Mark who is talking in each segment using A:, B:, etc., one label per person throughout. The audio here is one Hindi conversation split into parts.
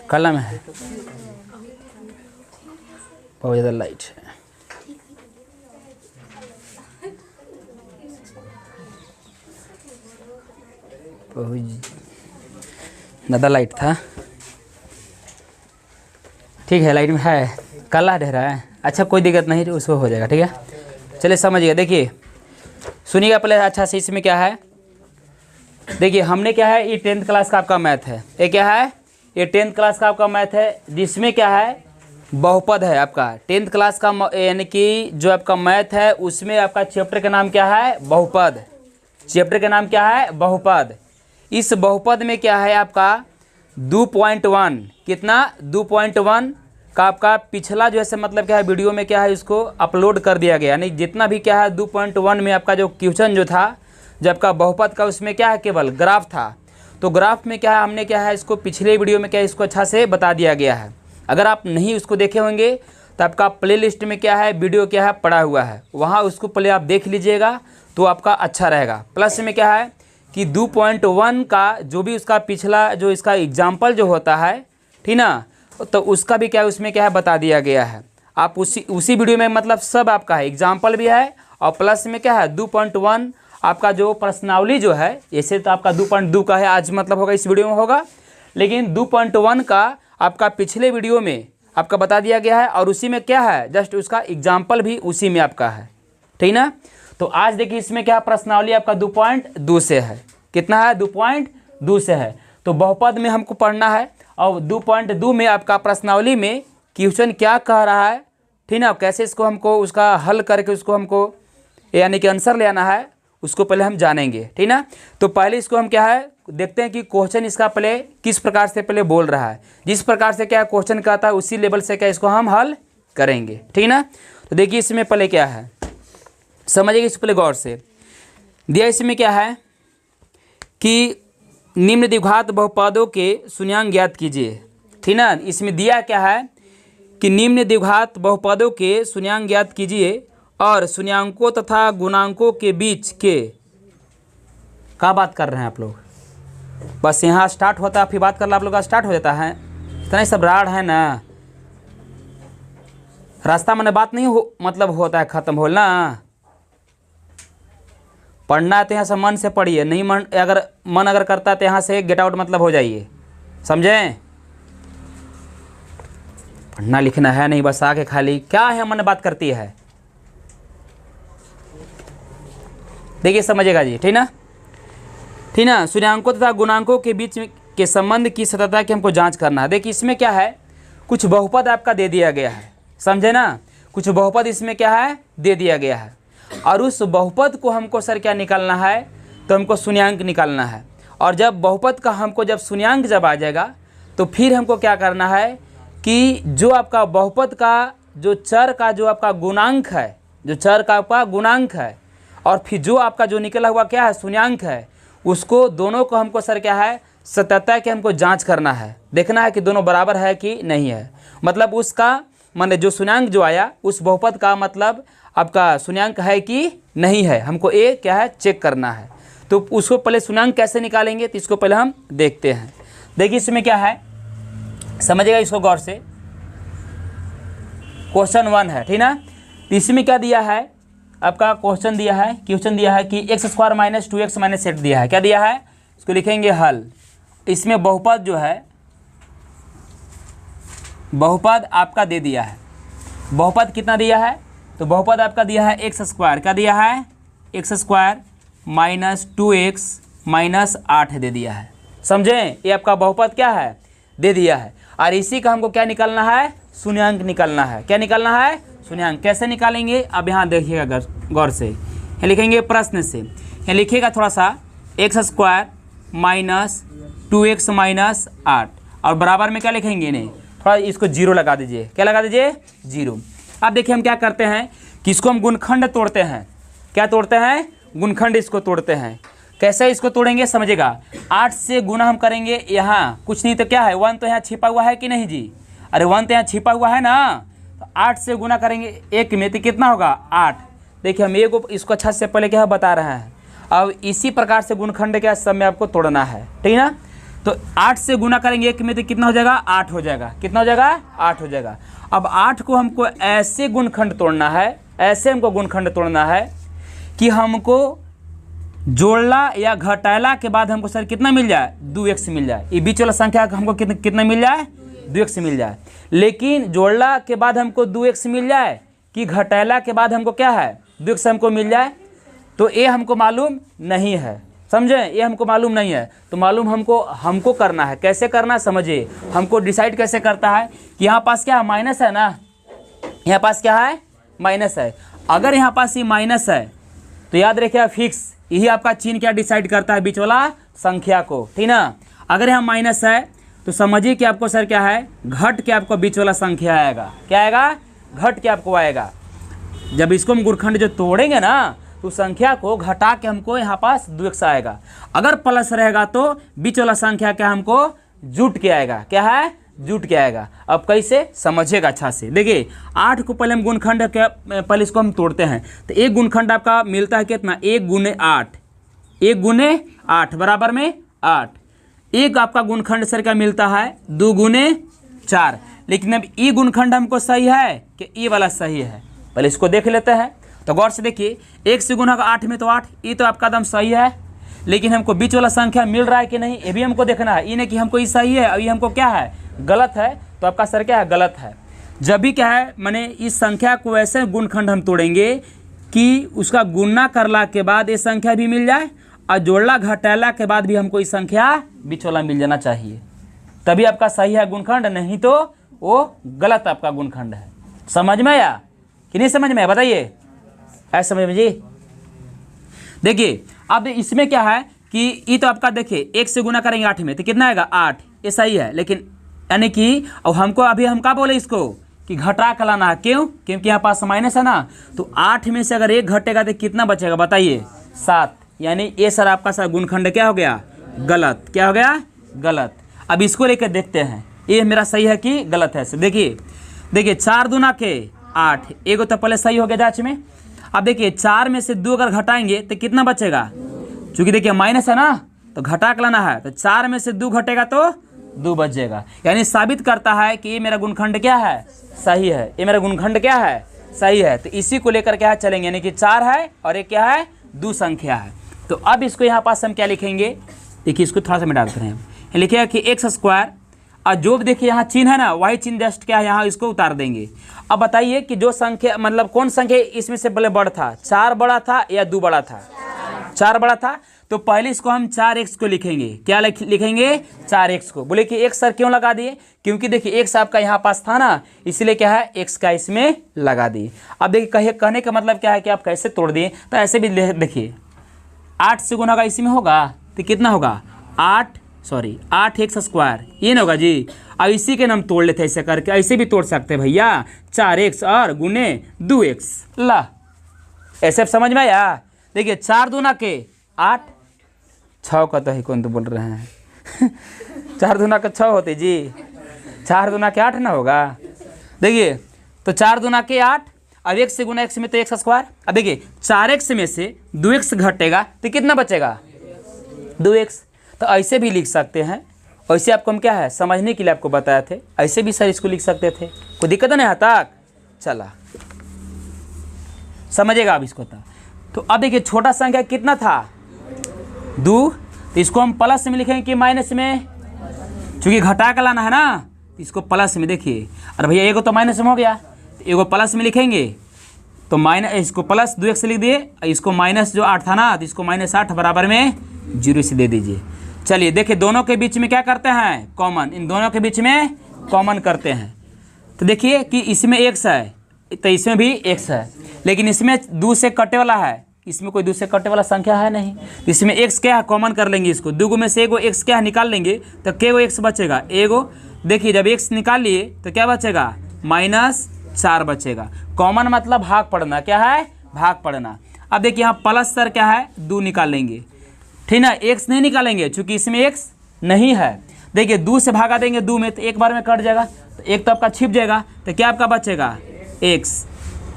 A: कलम है, बहुत ज़्यादा लाइट है। ज़्यादा लाइट था, ठीक है, लाइट में है, काला रह रहा है, अच्छा कोई दिक्कत नहीं, उसको हो जाएगा, ठीक है। चलिए समझिएगा, देखिए सुनिएगा पहले अच्छा से, इसमें क्या है, देखिए हमने क्या है, ये 10th क्लास का आपका मैथ है, ये क्या है, ये 10th क्लास का आपका मैथ है, जिसमें क्या है, बहुपद है आपका 10th क्लास का, यानी कि जो आपका मैथ है उसमें आपका चैप्टर का नाम क्या है, बहुपद। चैप्टर का नाम क्या है, बहुपद। इस बहुपद में क्या है आपका 2.1, कितना 2.1 का आपका पिछला जो है मतलब क्या है, वीडियो में क्या है, इसको अपलोड कर दिया गया, यानी जितना भी क्या है 2.1 में आपका जो क्वेश्चन जो था जब का बहुपद का, उसमें क्या है, केवल ग्राफ था। तो ग्राफ में क्या है, हमने क्या है इसको पिछले वीडियो में क्या है, इसको अच्छा से बता दिया गया है। अगर आप नहीं उसको देखे होंगे तो आपका प्लेलिस्ट में क्या है, वीडियो क्या है पड़ा हुआ है, वहाँ उसको पहले आप देख लीजिएगा तो आपका अच्छा रहेगा। प्लस में क्या है कि 2.1 का जो भी उसका पिछला जो इसका एग्जाम्पल जो होता है, ठीक ना, तो उसका भी क्या है उसमें क्या है बता दिया गया है। आप उसी वीडियो में मतलब सब आपका है, एग्जाम्पल भी है, और प्लस में क्या है 2.1 आपका जो प्रश्नावली जो है, ऐसे तो आपका 2.2 का है आज मतलब होगा इस वीडियो में होगा, लेकिन 2.1 का आपका पिछले वीडियो में आपका बता दिया गया है, और उसी में क्या है जस्ट उसका एग्जाम्पल भी उसी में आपका है, ठीक ना। तो आज देखिए इसमें क्या प्रश्नावली आपका 2.2 से है, कितना है 2.2 से है। तो बहुपद में हमको पढ़ना है, और 2.2 में आपका प्रश्नावली में क्वेश्चन क्या कह रहा है, ठीक ना, कैसे इसको हमको उसका हल करके उसको हमको यानी कि आंसर ले आना है, उसको पहले हम जानेंगे, ठीक ना। तो पहले इसको हम क्या है देखते हैं कि क्वेश्चन इसका पहले किस प्रकार से पहले बोल रहा है, जिस प्रकार से क्या क्वेश्चन कहता है उसी लेवल से क्या इसको हम हल करेंगे, ठीक ना। तो देखिए इसमें पहले क्या है, समझिएगा इस पहले गौर से। दिया इसमें क्या है कि निम्न द्विघात बहुपदों के शून्यांक ज्ञात कीजिए, ठीक ना। इसमें दिया क्या है कि निम्न द्विघात बहुपदों के शून्यांक ज्ञात कीजिए और शून्यांकों तथा गुणांकों के बीच के, क्या बात कर रहे हैं आप लोग, बस यहाँ स्टार्ट होता है फिर बात करना आप लोग का स्टार्ट हो जाता है, इतना ही सब राड़ है ना, रास्ता मैंने बात नहीं हो मतलब होता है ख़त्म हो ना। पढ़ना है तो यहाँ से मन से पढ़िए, नहीं मन अगर करता है तो यहाँ से गेट आउट मतलब हो जाइए, समझें। पढ़ना लिखना है नहीं, बस आके खाली क्या है मन बात करती है, देखिए समझेगा जी, ठीक ना, ठीक ना। शून्यांकों तथा गुणांकों के बीच के संबंध की सततता की हमको जांच करना है। देखिए इसमें क्या है, कुछ बहुपद आपका दे दिया गया है, समझे ना, कुछ बहुपद इसमें क्या है दे दिया गया है, और उस बहुपद को हमको सर क्या निकालना है, तो हमको शून्यांक निकालना है। और जब बहुपद का हमको जब शून्यांक जब आ जाएगा तो फिर हमको क्या करना है कि जो आपका बहुपद का जो चर का जो आपका गुणांक है, जो चर का आपका गुणांक है, और फिर जो आपका जो निकला हुआ क्या है शून्यांक है, उसको दोनों को हमको सर क्या है सततता के हमको जांच करना है, देखना है कि दोनों बराबर है कि नहीं है। मतलब उसका माने जो शून्यांक जो आया उस बहुपद का मतलब आपका शून्यांक है कि नहीं है, हमको ये क्या है चेक करना है। तो उसको पहले शून्यांक कैसे निकालेंगे तो इसको पहले हम देखते हैं। देखिए इसमें क्या है समझिएगा इसको गौर से, क्वेश्चन 1 है, ठीक ना। तो इसमें क्या दिया है आपका क्वेश्चन दिया है कि x² - 2x - 8 दिया है, क्या दिया है, इसको लिखेंगे हल। इसमें बहुपद जो है बहुपद आपका दे दिया है, बहुपद कितना दिया है, तो बहुपद आपका दिया है x², क्या दिया है x² - 2x - 8 दे दिया है, समझें। ये आपका बहुपद क्या है दे दिया है, और इसी का हमको क्या निकालना है शून्यांक निकालना है। क्या निकालना है शून्यांक, कैसे निकालेंगे अब यहाँ देखिएगा गौर से, यहाँ लिखेंगे प्रश्न से, यहाँ लिखिएगा थोड़ा सा x² - 2x - 8 और बराबर में क्या लिखेंगे इन्हें, थोड़ा इसको जीरो लगा दीजिए, क्या लगा दीजिए जीरो। अब देखिए हम क्या करते हैं कि इसको हम गुणखंड तोड़ते हैं, क्या तोड़ते हैं गुणखंड इसको तोड़ते हैं। कैसे इसको तोड़ेंगे समझिएगा, 8 से गुना हम करेंगे, यहाँ कुछ नहीं तो क्या है 1 तो यहाँ छिपा हुआ है कि नहीं जी, अरे 1 तो यहाँ छिपा हुआ है ना, तो 8 से गुना करेंगे 1 में तो कितना होगा 8। देखिए हम एक इसको अच्छा से पहले क्या बता रहे हैं, अब इसी प्रकार से गुणखंड के सब में आपको तोड़ना है, ठीक है ना। तो 8 से गुना करेंगे 1 में तो कितना हो जाएगा, 8 हो जाएगा। कितना हो जाएगा, 8 हो जाएगा। अब 8 को हमको ऐसे गुणखंड तोड़ना है, ऐसे हमको गुणखंड तोड़ना है कि हमको जोड़ला या घटाला के बाद हमको सर कितना मिल जाए, 2x मिल जाए। ये बीच वाला संख्या हमको कितना मिल जाए, 2x मिल जाए। लेकिन जोड़ला के बाद हमको 2x मिल जाए कि घटाला के बाद हमको क्या है, 2x हमको मिल जाए, तो ये हमको मालूम नहीं है। समझे, ये हमको मालूम नहीं है। तो मालूम हमको करना है। कैसे करना है समझिए, हमको डिसाइड कैसे करता है कि यहाँ पास क्या है, माइनस है ना, यहाँ पास क्या है, माइनस है। अगर यहाँ पास ये माइनस है तो याद रखिए फिक्स, यही आपका चिन्ह क्या डिसाइड करता है, बीच वाला संख्या को, ठीक ना। अगर यहाँ माइनस है तो समझिए कि आपको सर क्या है, घट के आपको बीच वाला संख्या आएगा। क्या आएगा, घट के आपको आएगा। जब इसको हम गुणखंड जो तोड़ेंगे ना तो संख्या को घटा के हमको यहाँ पास 2x आएगा। अगर प्लस रहेगा तो बीच वाला संख्या क्या हमको जुट के आएगा। क्या है, जुट के आएगा। अब कैसे समझिएगा अच्छा से, देखिए 8 को पहले हम गुणखंड के पहले इसको हम तोड़ते हैं। तो एक गुणखंड आपका मिलता है कितना, 1 गुने 8, 1 गुने 8 बराबर में 8। एक आपका गुणखंड सर क्या मिलता है, 2 गुने 4। लेकिन अब ई गुणखंड हमको सही है कि ई वाला सही है, पहले इसको देख लेते हैं। तो गौर से देखिए, 1 से गुना का 8 में तो 8, ये तो आपका दम सही है। लेकिन हमको बीच वाला संख्या मिल रहा है कि नहीं, ये भी हमको देखना है। ये नहीं कि हमको ये सही है और ये हमको क्या है, गलत है। तो आपका सर क्या है, गलत है। जब भी क्या है, मैंने इस संख्या को ऐसे गुणखंड हम तोड़ेंगे कि उसका गुणा करला के बाद ये संख्या भी मिल जाए और जोड़ला घटाला के बाद भी हमको ये संख्या बीच वाला मिल जाना चाहिए, तभी आपका सही है गुणखंड, नहीं तो वो गलत आपका गुणखंड है। समझ में आया कि नहीं समझ में, बताइए ऐसा समझ में जी। देखिए अब इसमें क्या है कि ये तो आपका देखिए 1 से गुना करेंगे 8 में तो कितना आएगा, 8, ये सही है। लेकिन यानी कि अब हमको अभी हम क्या बोले इसको कि घटा कर लाना है, क्यों, क्योंकि यहाँ पास माइनस है ना। तो 8 में से अगर 1 घटेगा तो कितना बचेगा बताइए, 7। यानी ये सर आपका सर गुणखंड क्या हो गया, गलत। क्या हो गया, गलत। अब इसको लेकर देखते हैं ये मेरा सही है कि गलत है। देखिए 4 दूना के 8, एगो तो पहले सही हो गया जांच में। अब देखिए 4 में से 2 अगर घटाएंगे तो कितना बचेगा, चूंकि देखिए माइनस है ना तो घटा के लाना है, तो 4 में से 2 घटेगा तो 2 बचेगा। यानी साबित करता है कि ये मेरा गुणखंड क्या है, सही है। ये मेरा गुणखंड क्या है, सही है। तो इसी को लेकर क्या चलेंगे, यानी कि 4 है और एक क्या है, 2 संख्या है। तो अब इसको यहाँ पास हम क्या लिखेंगे, देखिए इसको थोड़ा सा मिटा देते हैं। लिखिएगा कि x² और जो भी देखिए यहाँ चिन्ह है ना, वही चिन्ह जस्ट क्या है यहाँ इसको उतार देंगे। अब बताइए कि जो संख्या मतलब कौन संख्या इसमें से पहले बड़ा था, 4 बड़ा था या 2 बड़ा था, 4 बड़ा था। तो पहले इसको हम 4x को लिखेंगे। क्या लिखेंगे, 4x को। बोले कि x सर क्यों लगा दिए, क्योंकि देखिए x आपका यहाँ पास था ना, इसलिए क्या है x का इसमें लगा दिए। अब देखिए कहने का मतलब क्या है कि आप कैसे तोड़ दिए, तो ऐसे भी देखिए 8 से गुना का इसमें होगा तो कितना होगा, 8x², ये ना होगा जी। अब इसी के नाम तोड़ लेते हैं ऐसे करके, ऐसे भी तोड़ सकते हैं भैया, 4x और गुने 2x ला, ऐसे समझ में आया। देखिए 4 दूना के 8, 6 का तो ही कौन तो बोल रहे हैं 4 दूना के 6 होते जी, 4 दूना के 8 ना होगा। देखिए तो 4 दूना के 8, अब 1 से गुना x में तो x²। अब देखिए 4x में से 2x घटेगा तो कितना बचेगा, 2x। तो ऐसे भी लिख सकते हैं, ऐसे आपको हम क्या है समझने के लिए आपको बताया थे, ऐसे भी सर इसको लिख सकते थे, कोई दिक्कत नहीं आता। चला समझेगा आप इसको। तो अब देखिए छोटा संख्या कितना था, 2, तो इसको हम प्लस में लिखेंगे कि माइनस में, चूंकि घटा कर लाना है ना, तो इसको प्लस में। देखिए अरे भैया एगो तो माइनस में हो गया, तो एगो प्लस में लिखेंगे तो माइनस, इसको प्लस 2x लिख दिए, इसको माइनस जो 8 था ना, तो इसको -8 बराबर में 0 से दे दीजिए। चलिए देखिए दोनों के बीच में क्या करते हैं, कॉमन, इन दोनों के बीच में कॉमन करते हैं। तो देखिए कि इसमें x है तो इसमें भी x है, लेकिन इसमें 2 से कटे वाला है, इसमें कोई 2 से कटे वाला संख्या है नहीं। तो इसमें x क्या है, कॉमन कर लेंगे इसको, 2 में से एगो x क्या है निकाल लेंगे, तो केगो x बचेगा, एगो। देखिए जब x निकाल लिए तो क्या बचेगा, -4 बचेगा। कॉमन मतलब भाग पड़ना, क्या है, भाग पड़ना। अब देखिए यहाँ प्लस सर क्या है, 2 निकाल लेंगे, ठीक ना, x नहीं निकालेंगे चूंकि इसमें x नहीं है। देखिए 2 से भागा देंगे 2 में तो एक बार में कट जाएगा, तो एक तो आपका छिप जाएगा, तो क्या आपका बचेगा, x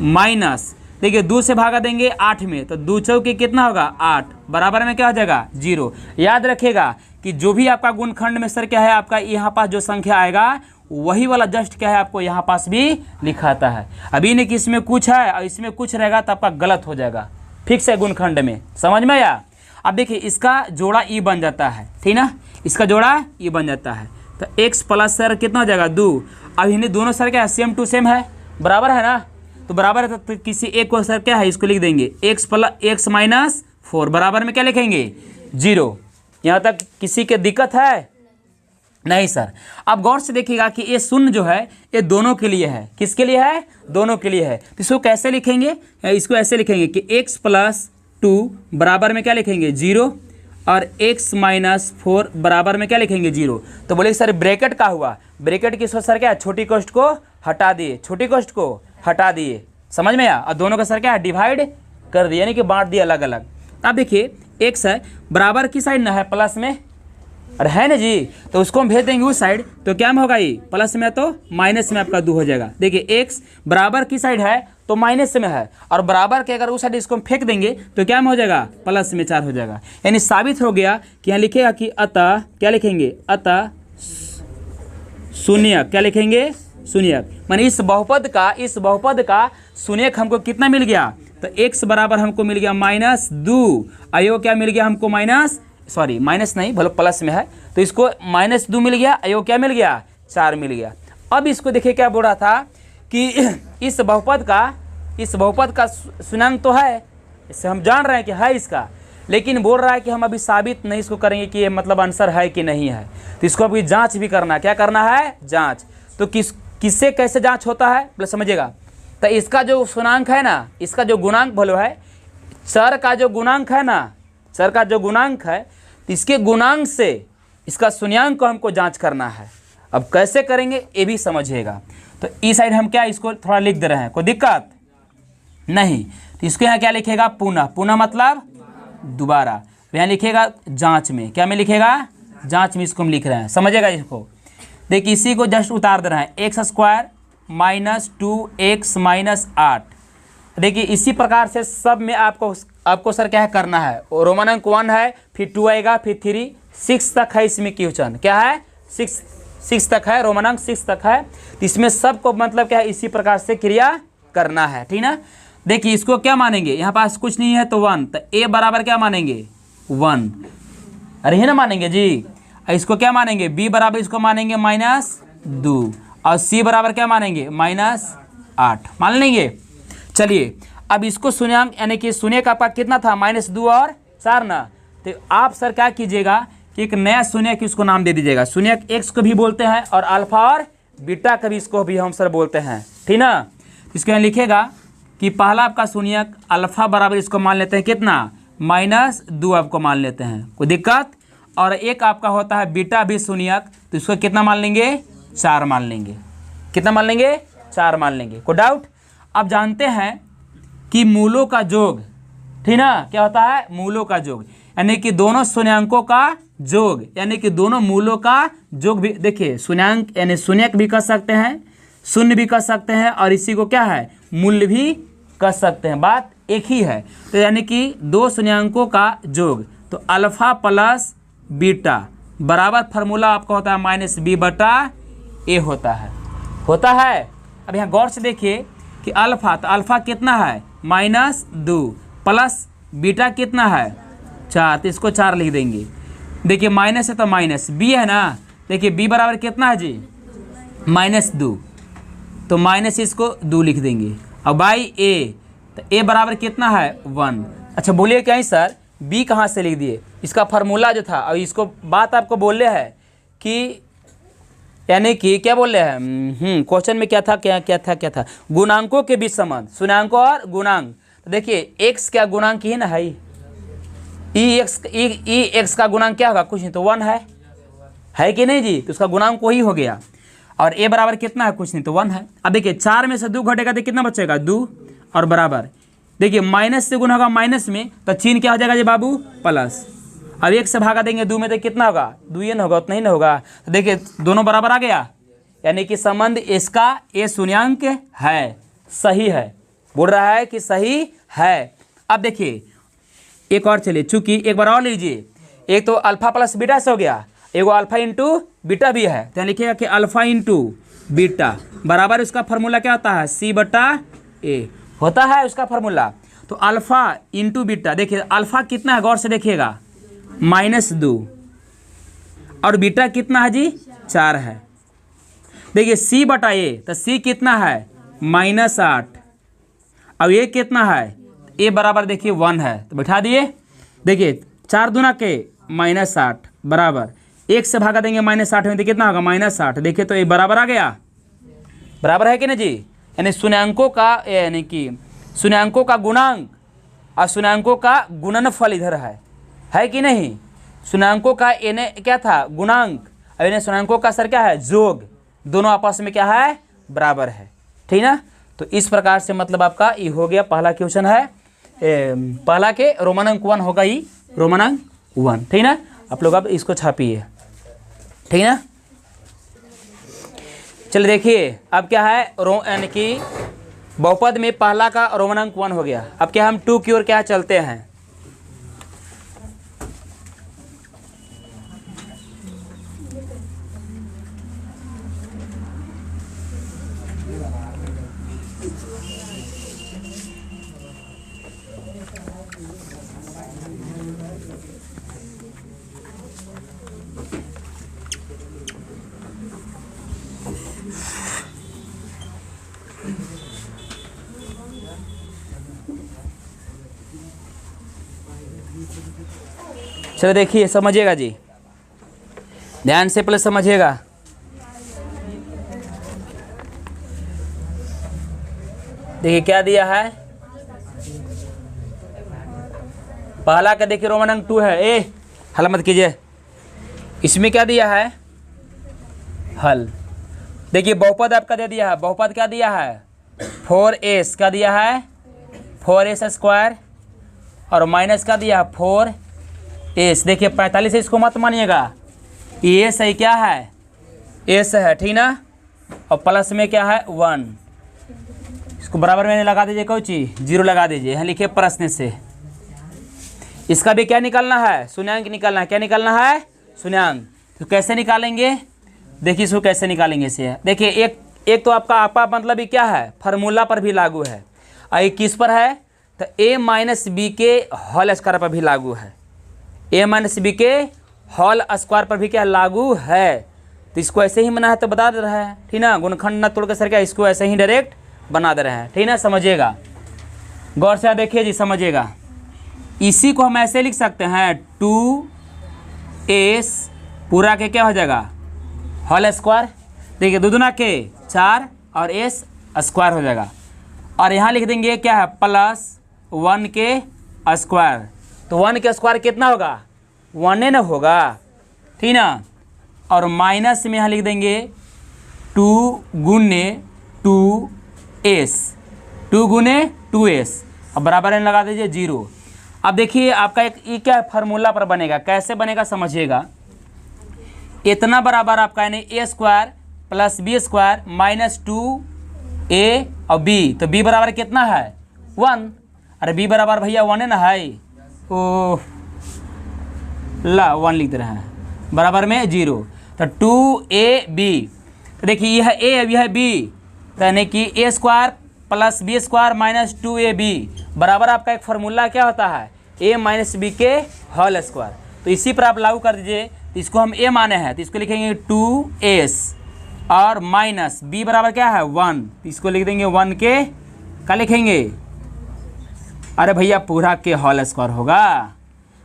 A: माइनस। देखिए 2 से भागा देंगे 8 में, तो 2 चौके कितना होगा, 8 बराबर में क्या हो जाएगा, 0। याद रखिएगा कि जो भी आपका गुणखंड में सर क्या है, आपका यहाँ पास जो संख्या आएगा वही वाला जस्ट क्या है आपको यहाँ पास भी लिखाता है। अभी नहीं कि इसमें कुछ है और इसमें कुछ रहेगा तो आपका गलत हो जाएगा, फिक्स है गुणखंड में, समझ में आया। अब देखिए इसका जोड़ा ई बन जाता है, ठीक ना, इसका जोड़ा ई बन जाता है तो x प्लस सर कितना हो जाएगा 2। अब इन्हें दोनों सर क्या है, सेम टू सेम है, बराबर है ना, तो बराबर है तो किसी एक को सर क्या है इसको लिख देंगे x माइनस 4 बराबर में क्या लिखेंगे 0। यहाँ तक किसी के दिक्कत है नहीं सर। अब गौर से देखिएगा कि ये शून्य जो है ये दोनों के लिए है, किसके लिए है, दोनों के लिए है। तो इसको कैसे लिखेंगे, इसको ऐसे लिखेंगे कि x प्लस 2 बराबर में क्या लिखेंगे 0 और x माइनस 4 बराबर में क्या लिखेंगे 0। तो बोले सर ब्रैकेट का हुआ, ब्रैकेट की सर क्या छोटी कोष्ठ को हटा दिए, छोटी कोष्ठ को हटा दिए, समझ में आया, और दोनों का सर क्या डिवाइड कर दिया, यानी कि बांट दिया अलग अलग। अब देखिए x है बराबर की साइड ना है प्लस में, और है ना जी, तो उसको हम भेज देंगे उस साइड, तो क्या में होगा ये प्लस में तो माइनस में आपका 2 हो जाएगा। देखिए x बराबर की साइड है तो माइनस में है, और बराबर के अगर उस साइड इसको हम फेंक देंगे तो क्या में हो जाएगा प्लस में 4 हो जाएगा। यानी साबित हो गया कि यहाँ लिखेगा कि अतः क्या लिखेंगे, अतः शून्यक, क्या लिखेंगे शून्यक, माने इस बहुपद का शून्यक हमको कितना मिल गया, तो x बराबर हमको मिल गया -2, अयो क्या मिल गया हमको माइनस नहीं भले प्लस में है, तो इसको -2 मिल गया, अयो क्या मिल गया 4 मिल गया। अब इसको देखिए क्या बोल रहा था कि इस बहुपद का शून्याङ्क तो है, इससे हम जान रहे हैं कि है इसका, लेकिन बोल रहा है कि हम अभी साबित नहीं इसको करेंगे कि ये मतलब आंसर है कि नहीं है, तो इसको अभी जांच भी करना है। क्या करना है, जांच। तो किससे कैसे जांच होता है प्लस समझिएगा, तो इसका जो शून्याङ्क है ना, इसका जो गुणांक भलो है, चर का जो गुणांक है ना, चर का जो गुणांक है, तो इसके गुणांक से इसका शून्याङ्क को हमको जांच करना है। अब कैसे करेंगे ये भी समझिएगा। तो इस साइड हम क्या इसको थोड़ा लिख दे रहे हैं, कोई दिक्कत नहीं। तो इसको यहाँ क्या लिखेगा पुनः, पुनः मतलब दोबारा, यहाँ लिखेगा जांच में, क्या में लिखेगा जांच में, इसको हम लिख रहे हैं, समझिएगा इसको। देखिए इसी को जस्ट उतार दे रहे हैं, x² माइनस 2x माइनस 8। देखिए इसी प्रकार से सब में आपको सर क्या है करना है। रोमन अंक 1 है, फिर 2 आएगा, फिर 3, 6 तक है इसमें क्वेश्चन, क्या है 6 तक है, रोमन अंक 6 तक है। तो इसमें सबको मतलब क्या है इसी प्रकार से क्रिया करना है, ठीक ना। देखिए इसको क्या मानेंगे, यहाँ पास कुछ नहीं है तो 1, तो a बराबर क्या मानेंगे 1, अरे है ना मानेंगे जी। इसको क्या मानेंगे b बराबर इसको मानेंगे -2, और c बराबर क्या मानेंगे -8 मान लेंगे। चलिए अब इसको शून्याङ्क यानी कि शून्य का आपका कितना था -2 और 4 ना, तो आप सर क्या कीजिएगा कि एक नया शून्यक इसको नाम दे दीजिएगा। शून्यक x को भी बोलते हैं और अल्फा और बीटा का भी इसको भी हम सर बोलते हैं, ठीक ना। इसको यहाँ लिखेगा कि पहला आपका शून्यक अल्फा बराबर इसको मान लेते हैं कितना -2 आपको मान लेते हैं, कोई दिक्कत। और एक आपका होता है बीटा भी शून्यक, तो इसको कितना मान लेंगे 4 मान लेंगे, कितना मान लेंगे 4 मान लेंगे, कोई डाउट। अब जानते हैं कि मूलों का योग, ठीक ना, क्या होता है मूलों का योग, यानी कि दोनों शून्याङ्कों का योग, यानी कि दोनों मूलों का योग भी। देखिए शून्याङ्क यानी शून्यक भी कर सकते हैं, शून्य भी कर सकते हैं, और इसी को क्या है मूल्य भी कर सकते हैं, बात एक ही है। तो यानी कि दो शून्याङ्कों का योग, तो अल्फा प्लस बीटा बराबर फार्मूला आपका होता है -b/a होता है। अब यहाँ गौर से देखिए कि अल्फा, तो अल्फा कितना है -2 प्लस बीटा कितना है 4, तो इसको 4 लिख देंगे। देखिए माइनस है तो माइनस, b है ना, देखिए b बराबर कितना है जी -2, तो माइनस इसको 2 लिख देंगे, और बाई a, तो a बराबर कितना है 1। अच्छा बोलिए क्या ही सर b कहाँ से लिख दिए, इसका फार्मूला जो था, और इसको बात आपको बोले है कि यानी कि क्या बोल रहे हैं क्वेश्चन में क्या था गुणांकों के बीच संबंध, शून्याङ्क और गुणांक। तो देखिए x क्या गुणांक ही ना है, e x का गुणांक क्या होगा, कुछ नहीं तो 1 है कि नहीं जी, तो उसका गुणांक वही हो गया। और a बराबर कितना है, कुछ नहीं तो 1 है। अब देखिए 4 में से 2 घटेगा तो कितना बचेगा 2, और बराबर देखिए माइनस से गुना होगा माइनस में, तो चिन्ह क्या हो जाएगा जी बाबू प्लस। अब 1 से भागा देंगे 2 में तो कितना होगा 2 ही ना होगा, उतना ही ना होगा। तो देखिए दोनों बराबर आ गया, यानी कि संबंध इसका ये शून्याङ्क है, सही है, बोल रहा है कि सही है। अब देखिए एक और चलिए, चूंकि एक बार और लीजिए एक तो अल्फा प्लस बीटा से हो गया, एगो अल्फा इंटू बीटा भी है, तो यहाँ लिखिएगा कि अल्फा इंटू बीटा बराबर उसका फार्मूला क्या होता है, सी बटा ए होता है उसका फार्मूला। तो अल्फा इंटू बीटा, देखिए अल्फा कितना है गौर से देखिएगा, -2 और बीटा कितना है जी, 4 है। देखिए सी बटा ए, तो सी कितना है -8, अब ये कितना है, ए बराबर देखिए 1 है, तो बैठा दिए। देखिए 4 दूना के -8 बराबर 1 से भागा देंगे -8 में, तो कितना होगा -8। देखिए तो ये बराबर आ गया, बराबर है कि नहीं जी, यानी शून्यांकों का, यानी कि शून्यांकों का गुणांक और शून्यांकों का गुणनफल इधर है कि नहीं। शून्यांकों का एने क्या था, गुणांक, और इन्हें शून्यांकों का सर क्या है, जोग, दोनों आपस में क्या है, बराबर है, ठीक ना। तो इस प्रकार से मतलब आपका ये हो गया, पहला क्वेश्चन है, पहला के रोमन अंक 1 होगा, ये रोमन अंक 1, ठीक ना। आप लोग अब इसको छापिए, ठीक ना। चलिए देखिए अब क्या है, यानी कि बहुपद में पहला का रोमन अंक 1 हो गया। अब क्या हम 2 की ओर क्या चलते हैं। चलो देखिए समझिएगा जी, ध्यान से पहले समझिएगा। देखिए क्या दिया है, पहला का देखिए रोमन अंक 2 है, हल मत कीजिए। इसमें क्या दिया है, हल। देखिए बहुपद आपका दे दिया है, बहुपद क्या दिया है, 4s का दिया है, 4s स्क्वायर, और माइनस का दिया है 4s। देखिए 45 इसको मत मानिएगा, ये सही क्या है, एस है, ठीक ना, और प्लस में क्या है 1, इसको बराबर में लगा दीजिए, कोई चीज 0 लगा दीजिए, यहाँ लिखिए प्रश्न से। इसका भी क्या निकालना है, शून्यांक निकालना है। क्या निकालना है, शून्यांक। तो कैसे निकालेंगे, देखिए इसको कैसे निकालेंगे इसे। देखिए एक तो आपका मतलब ये क्या है, फार्मूला पर भी लागू है, और ये किस पर है, तो a माइनस बी के होल स्क्वायर पर भी लागू है, a माइनस बी के होल स्क्वायर पर भी क्या लागू है। तो इसको ऐसे ही बना है तो बता दे रहा है, ठीक ना, गुणनखंड न तोड़ के सर क्या इसको ऐसे ही डायरेक्ट बना दे रहे हैं, ठीक ना। समझिएगा, गौर से देखिए जी, समझिएगा। इसी को हम ऐसे लिख सकते हैं 2s पूरा के क्या हो जाएगा, होल स्क्वायर। देखिए दुदुना के 4 और s स्क्वायर हो जाएगा, और यहाँ लिख देंगे क्या है, +1 के स्क्वायर। तो 1 के स्क्वायर कितना होगा, 1 न होगा, ठीक ना। और माइनस में यहाँ लिख देंगे 2 गुने 2s, 2 गुने 2s, अब बराबर में लगा दीजिए 0। अब देखिए आपका एक ये क्या फार्मूला पर बनेगा, कैसे बनेगा समझिएगा। इतना बराबर आपका यानी a square plus b square minus 2a और b, तो b बराबर कितना है 1, अरे b बराबर भैया 1 है ना, है ओ ला 1 लिख रहे हैं, बराबर में 0, तो 2ab। तो देखिए यह a अब यह b, तो यानी कि a square plus b square minus 2ab बराबर आपका एक फार्मूला क्या होता है, a माइनस बी के होल स्क्वायर। तो इसी पर आप लागू कर दीजिए, तो इसको हम a माने हैं, तो इसको लिखेंगे 2s और माइनस b बराबर क्या है 1, तो इसको लिख देंगे 1 के क्या लिखेंगे, अरे भैया पूरा के होल स्क्वायर होगा,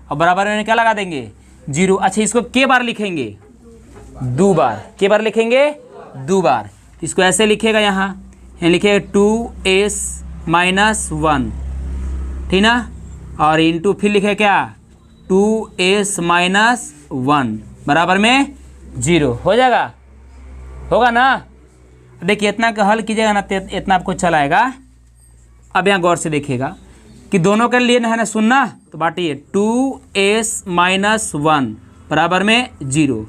A: और बराबर में क्या लगा देंगे 0। अच्छा इसको के बार लिखेंगे, 2 बार, के बार लिखेंगे 2 बार, तो इसको ऐसे लिखेगा, यहाँ लिखेगा 2s माइनस 1, ठीक ना, और इंटू फिर लिखे क्या 2s माइनस 1 बराबर में 0 हो जाएगा, होगा ना। देखिए इतना का हल कीजिएगा ना, इतना आपको चलाएगा। अब यहाँ गौर से देखिएगा कि दोनों के लिए है ना सुनना, तो बाटिए 2s माइनस 1 बराबर में 0,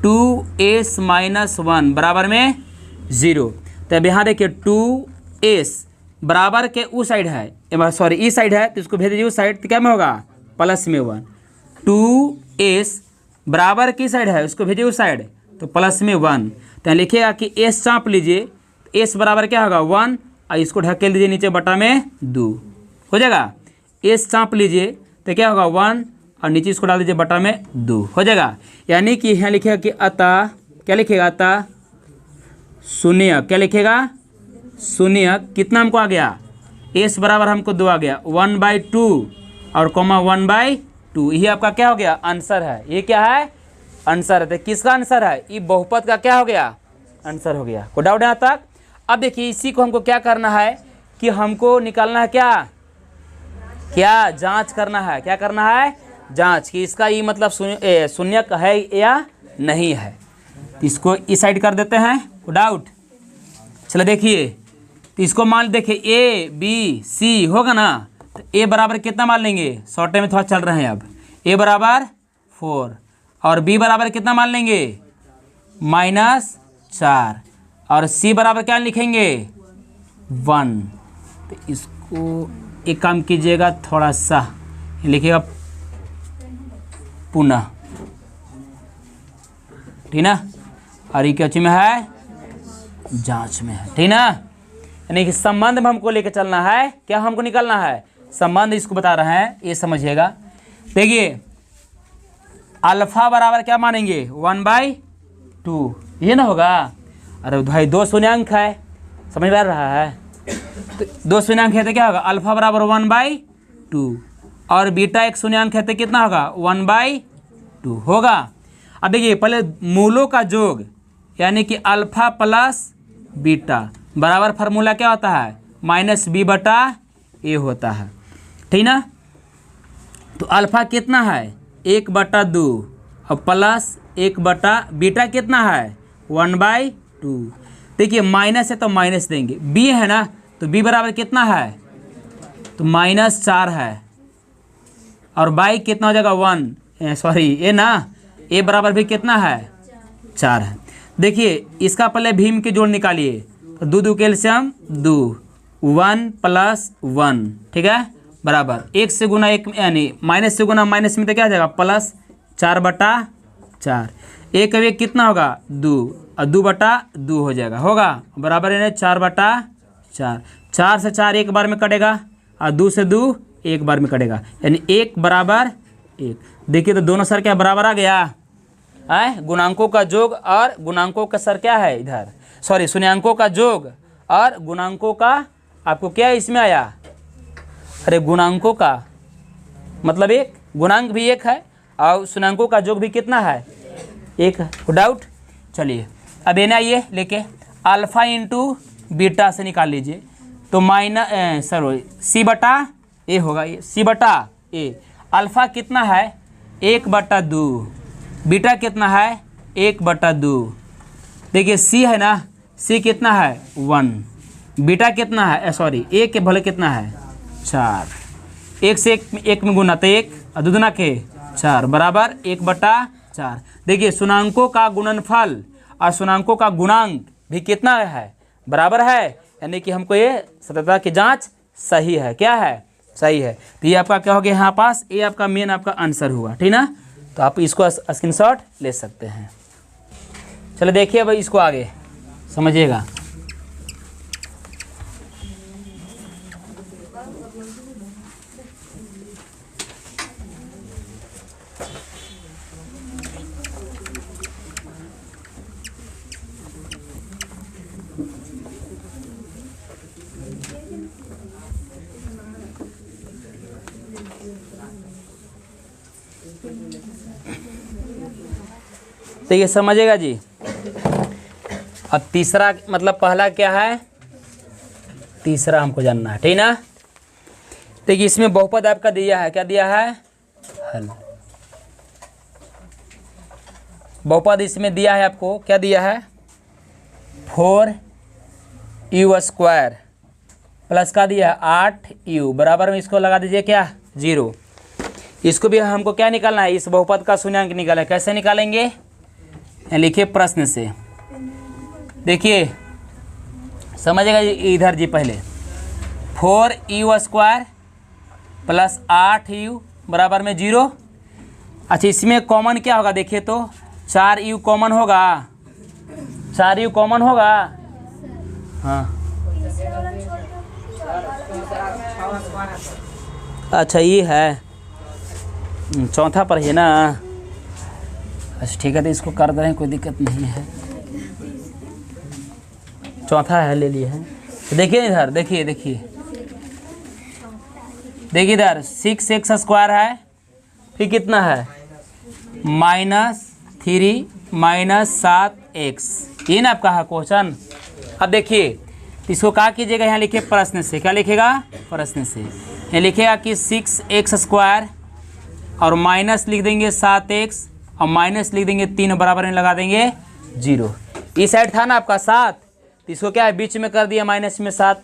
A: 2s माइनस 1 बराबर में 0। तो अब यहाँ देखिए 2s बराबर के उस साइड है, सॉरी इस साइड है, तो इसको भेज दीजिए उस साइड, तो क्या में होगा प्लस में 1, 2 एस बराबर किस साइड है, उसको भेजिए उस साइड, तो प्लस में 1। तो यहाँ लिखिएगा कि एस चाप लीजिए, एस बराबर क्या होगा 1, और इसको ढकेल दीजिए नीचे बटा में 2 हो जाएगा। एस चाप लीजिए तो क्या होगा 1, और नीचे इसको डाल दीजिए बटा में 2 हो जाएगा। यानी कि यहाँ लिखेगा कि अतः, क्या लिखेगा अतः शून्य, क्या लिखेगा शून्य, कितना हमको आ गया, एस बराबर हमको 2 आ गया, 1/2 और कॉमा 1/2, ये आपका क्या हो गया आंसर है। ये क्या है आंसर है। तो किसका आंसर है, ये बहुपद का क्या हो गया आंसर हो गया। कोई डाउट यहाँ तक। अब देखिए इसी को हमको क्या करना है कि हमको निकालना है क्या जांच करना है, क्या करना है जांच कि इसका ये मतलब शून्य है या नहीं है। इसको इस साइड कर देते हैं, कोई डाउट। चलो देखिए, तो इसको मान देखिए ए बी सी होगा ना, तो ए बराबर कितना मान लेंगे, शॉर्टे में थोड़ा चल रहे हैं अब, ए बराबर 4 और बी बराबर कितना मान लेंगे -4 और सी बराबर क्या लिखेंगे 1। तो इसको एक काम कीजिएगा, थोड़ा सा लिखिएगा पुनः, ठीक ना, और ये क्या में है जांच में है, ठीक ना। यानी कि संबंध में हमको लेके चलना है, क्या हमको निकालना है संबंध, इसको बता रहे हैं, ये समझिएगा। देखिए अल्फा बराबर क्या मानेंगे 1/2, ये ना होगा। अरे भाई 2 शून्यांक है, समझ में आ रहा है, तो 2 शून्यांक है तो क्या होगा अल्फा बराबर 1/2 और बीटा एक शून्यांक है तो कितना होगा 1/2 होगा। अब देखिए पहले मूलों का योग यानी कि अल्फा प्लस बीटा बराबर फार्मूला क्या होता है -b/a होता है, ठीक ना। तो अल्फा कितना है 1/2 और प्लस 1 बीटा कितना है 1/2। देखिए माइनस है तो माइनस देंगे, बी है ना तो बी बराबर कितना है तो -4 है और बाई कितना हो जाएगा 1, सॉरी ए ना, ए बराबर भी कितना है 4 है। देखिए इसका पहले भीम के जोड़ निकालिए, तो 2 कैल्शियम 2, 1 + 1 ठीक है बराबर 1 से गुना 1 यानी माइनस से गुना माइनस में तो क्या हो जाएगा +4/4। 1 का 1 कितना होगा 2 और 2/2 हो जाएगा, होगा बराबर यानी 4/4। 4 से 4 एक बार में कटेगा और 2 से 2 एक बार में कटेगा, यानी 1 बराबर 1। देखिए तो दोनों सर क्या बराबर आ गया है, गुणांकों का योग और गुणांकों का सर क्या है इधर, सॉरी शून्यांकों का योग और गुणांकों का आपको क्या इसमें आया, अरे गुणांकों का मतलब एक गुणांक भी एक है और शून्यांकों का योग भी कितना है 1 है। डाउट। चलिए अब ये ना ये लेके अल्फा इंटू बीटा से निकाल लीजिए, तो C/A होगा, ये C/A। अल्फा कितना है 1/2, बीटा कितना है 1/2। देखिए C है ना, C कितना है 1, बीटा कितना है सॉरी A के भले कितना है 4, 1 से 1 में गुना तो 1 और 2 दूना के 4 बराबर 1/4। देखिए शून्यांकों का गुणनफल और शून्यांकों का गुणांक भी कितना है बराबर है, यानी कि हमको ये सत्यता की जांच सही है, क्या है सही है। तो ये आपका क्या हो गया यहाँ पास, ये आपका मेन आपका आंसर हुआ, ठीक ना। तो आप इसको स्क्रीनशॉट ले सकते हैं। चलो देखिए अब इसको आगे समझिएगा। तो ये समझेगा जी। अब तीसरा मतलब पहला क्या है, तीसरा हमको जानना है, ठीक ना। देखिए इसमें बहुपद आपका दिया है, क्या दिया है हल। बहुपद इसमें दिया है आपको, क्या दिया है 4u² प्लस का दिया है 8u बराबर में इसको लगा दीजिए क्या 0। इसको भी हमको क्या निकालना है, इस बहुपद का शून्यांक निकालना है। कैसे निकालेंगे, लिखिए प्रश्न से। देखिए समझिएगा इधर जी, पहले 4u² प्लस 8u बराबर में 0 अच्छा इसमें कॉमन क्या होगा देखिए तो 4u कॉमन होगा, 4u कॉमन होगा। हाँ अच्छा ये है चौथा पर है ना। अच्छा ठीक है तो इसको कर दे रहे हैं, कोई दिक्कत नहीं है। चौथा है ले लिए हैं। तो देखिए इधर देखिए देखिए देखिए इधर 6x स्क्वायर है, फिर कितना है -3 -7x, ये ना आपका है क्वेश्चन। अब देखिए इसको क्या कीजिएगा, यहाँ लिखिए प्रश्न से, क्या लिखेगा प्रश्न से, यहाँ लिखेगा कि 6x स्क्वायर और माइनस लिख देंगे 7x और माइनस लिख देंगे 3 बराबर में लगा देंगे 0। इस साइड था ना आपका 7, तो इसको क्या है बीच में कर दिया माइनस में 7,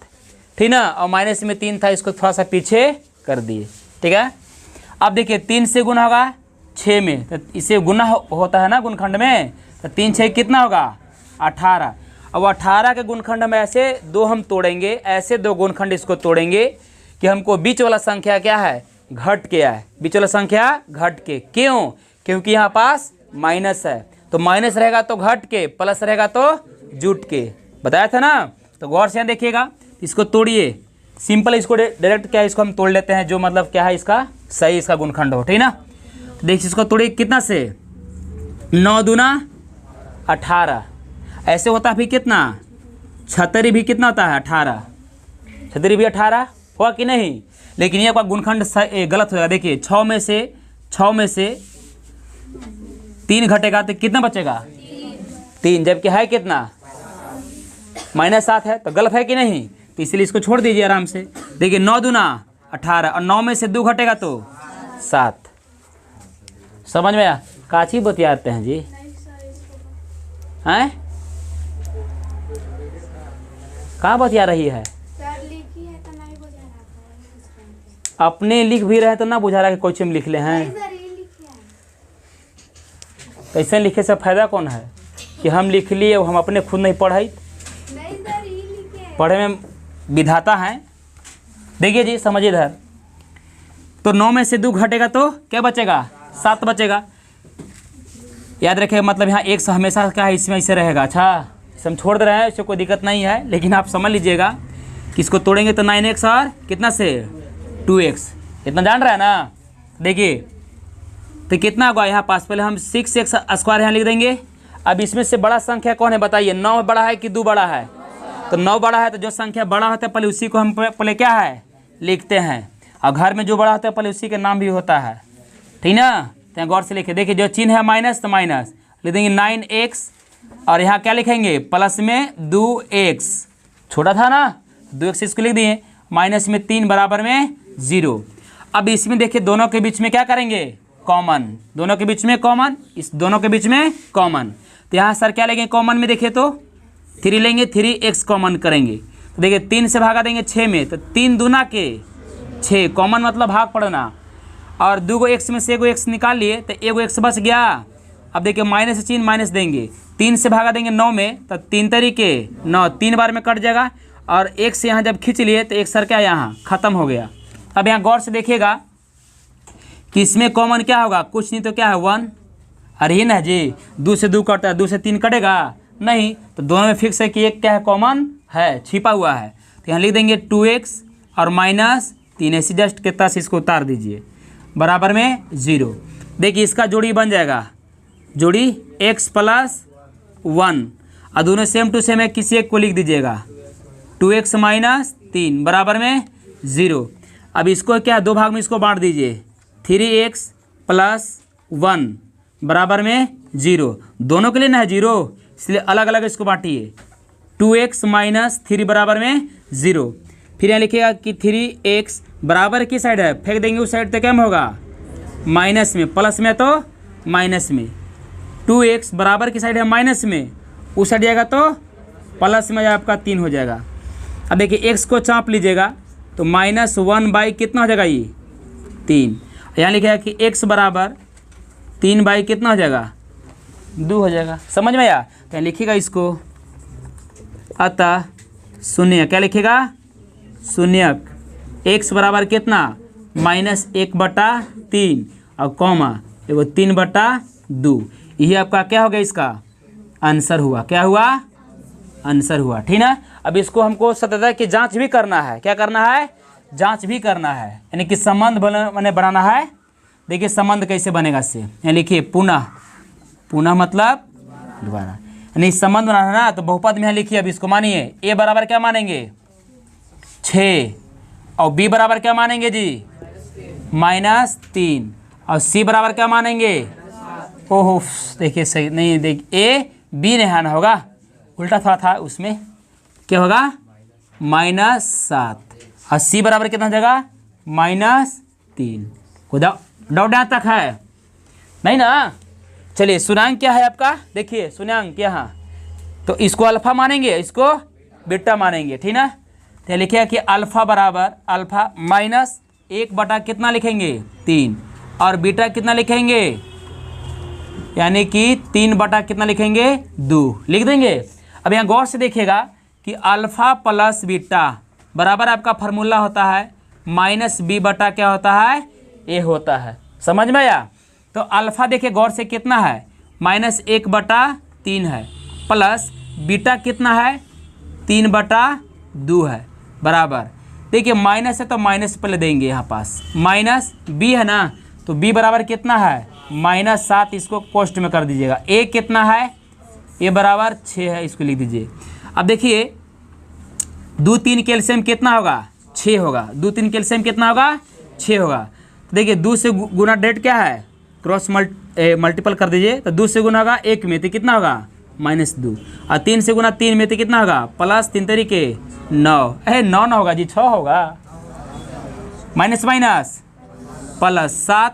A: ठीक ना, और माइनस में 3 था, इसको थोड़ा सा पीछे कर दिए, ठीक है। अब देखिए 3 से गुना होगा 6 में, तो इसे गुना होता है ना गुणखंड में, तो 3 6 कितना होगा 18। अब 18 के गुणखंड में ऐसे दो हम तोड़ेंगे, ऐसे दो गुणखंड इसको तोड़ेंगे कि हमको बीच वाला संख्या क्या है घट के आए, बीच वाला संख्या घट के, क्यों, क्योंकि यहाँ पास माइनस है, तो माइनस रहेगा तो घट के, प्लस रहेगा तो जुट के, बताया था ना। तो गौर से यहाँ देखिएगा, इसको तोड़िए, सिंपल इसको डायरेक्ट क्या है इसको हम तोड़ लेते हैं, जो मतलब क्या है इसका सही इसका गुणखंड हो, ठीक ना। तो देखिए इसको तोड़िए कितना से 9 दूना 18, ऐसे होता है फिर कितना 76 भी कितना होता है 18, 76 भी 18 हुआ कि नहीं। लेकिन ये आपका गुणखंड गलत हो जाएगा। देखिए 6 में से 3 घटेगा तो कितना बचेगा 3, जबकि है कितना -7 है, तो गलत है कि नहीं, तो इसलिए इसको छोड़ दीजिए आराम से। देखिए 9 दूना 18 और 9 में से 2 घटेगा तो 7, समझ में आया। काची बतियाते हैं जी हैं, कहाँ बतिया रही है, अपने लिख भी रहे तो ना बुझा रहा कि कोई चीज लिख ले हैं, तो ऐसे लिखे से फायदा कौन है कि हम लिख लिए, हम अपने खुद नहीं पढ़े, पढ़े में विधाता हैं। देखिए जी समझिए इधर, तो 9 में से 2 घटेगा तो क्या बचेगा 7 बचेगा, याद रखिए, मतलब यहाँ x हमेशा क्या है इसमें ऐसे रहेगा। अच्छा इसे हम छोड़ दे रहे हैं, इससे कोई दिक्कत नहीं है, लेकिन आप समझ लीजिएगा कि इसको तोड़ेंगे तो 9x और कितना से 2x, इतना जान रहा है ना। देखिए तो कितना होगा यहाँ पास, पहले हम 6x स्क्वायर यहाँ लिख देंगे। अब इसमें से बड़ा संख्या कौन है बताइए, 9 बड़ा है कि 2 बड़ा है, तो 9 बड़ा है, तो जो संख्या बड़ा होता है पहले उसी को हम पहले क्या है लिखते हैं, और घर में जो बड़ा होता है पहले उसी के नाम भी होता है, ठीक ना। तो गौर से लिखे, देखिए जो चिन्ह है माइनस, तो माइनस लिख देंगे 9x, और यहाँ क्या लिखेंगे प्लस में 2x, छोटा था ना 2x इसको लिख दिए, माइनस में 3 बराबर में 0। अब इसमें देखिए दोनों के बीच में क्या करेंगे कॉमन, दोनों के बीच में कॉमन, इस दोनों के बीच में कॉमन, तो यहाँ सर क्या लेंगे कॉमन में, देखिए तो 3 लेंगे, 3x कॉमन करेंगे, तो देखिए 3 से भागा देंगे 6 में, तो 3 दूना के 6, कॉमन मतलब भाग पड़ना, और 2 x में से 1 x निकाल लिए तो 1 x बच गया। अब देखिए माइनस चिन्ह माइनस देंगे, 3 से भागा देंगे 9 में, तो 3 तरीके 9 3 बार में कट जाएगा, और 1 से यहाँ जब खींच लिए तो 1 सर क्या यहाँ खत्म हो गया। अब यहाँ गौर से देखिएगा कि इसमें कॉमन क्या होगा, कुछ नहीं तो क्या है 1, अरे ये ना जी 2 से 2 कटता है, 2 से 3 कटेगा नहीं, तो दोनों में फिक्स है कि एक क्या है कॉमन है, छिपा हुआ है, तो यहाँ लिख देंगे 2x और -3, ऐसी जस्ट के तरह से इसको उतार दीजिए बराबर में 0। देखिए इसका जोड़ी बन जाएगा, जोड़ी x + 1, और दोनों सेम टू सेम है, किसी एक को लिख दीजिएगा 2x - 3 बराबर में 0। अब इसको क्या 2 भाग में इसको बांट दीजिए, 3x + 1 बराबर में 0, दोनों के लिए ना है 0, इसलिए अलग अलग इसको बांटिए, 2x - 3 बराबर में 0। फिर यहाँ लिखिएगा कि 3x बराबर की साइड है, फेंक देंगे उस साइड तो क्या होगा माइनस में, प्लस में तो माइनस में, 2x बराबर की साइड है माइनस में, उस साइड जाएगा तो प्लस में आपका 3 हो जाएगा। अब देखिए x को चाँप लीजिएगा तो -1 कितना हो जाएगा ये 3, यहाँ लिखेगा कि x बराबर 3 कितना हो जाएगा 2 हो जाएगा, समझ में आया। तो यहाँ लिखिएगा इसको, अतः शून्य, क्या लिखिएगा शून्यक x बराबर कितना -1/3 और कॉमा वो 3/2। यही आपका क्या हो गया, इसका आंसर हुआ। क्या हुआ, आंसर हुआ। ठीक ना। अब इसको हमको सततता की जांच भी करना है। क्या करना है, जांच भी करना है, यानी कि संबंध मैंने बनाना है। देखिए संबंध कैसे बनेगा इससे, यहाँ लिखिए पुनः, पुनः मतलब दोबारा, यानी संबंध बनाना है ना। तो बहुपद में यहाँ लिखिए, अब इसको मानिए a बराबर क्या मानेंगे 6 और b बराबर क्या मानेंगे जी -3 और c बराबर क्या मानेंगे, ओहो देखिए सही नहीं, देखिए a b नहीं आना होगा, उल्टा थोड़ा था उसमें, क्या होगा -7 और c बराबर कितना जगह -3। कोई डाउट यहाँ तक है नहीं ना। चलिए शून्याङ्क क्या है आपका, देखिए शून्याङ्क यहाँ, तो इसको अल्फा मानेंगे, इसको बीटा मानेंगे। ठीक ना। तो लिखिए कि अल्फा बराबर अल्फा -1 बटा कितना लिखेंगे 3 और बीटा कितना लिखेंगे, यानी कि 3 बटा कितना लिखेंगे 2 लिख देंगे। अब यहाँ गौर से देखिएगा कि अल्फा प्लस बीटा बराबर आपका फार्मूला होता है -b बटा क्या होता है a होता है। समझ में आया। तो अल्फा देखिए गौर से कितना है -1/3 है, प्लस बीटा कितना है 3/2 है, बराबर देखिए माइनस है तो माइनस पहले देंगे, यहाँ पास माइनस b है ना, तो b बराबर कितना है -7, इसको पोस्ट में कर दीजिएगा। a कितना है, a बराबर 6 है, इसको लिख दीजिए। अब देखिए 2 3 कैल्शियम कितना होगा 6 होगा, 2 3 कैल्शियम कितना होगा 6 होगा। तो देखिए 2 से गुना डेट क्या है, क्रॉस मल्टीपल कर दीजिए, तो 2 से गुना होगा 1 में तो कितना होगा -2 और 3 से गुना 3 में तो कितना होगा +3 तरीके 9, 9 ना होगा जी 6 होगा, माइनस माइनस +7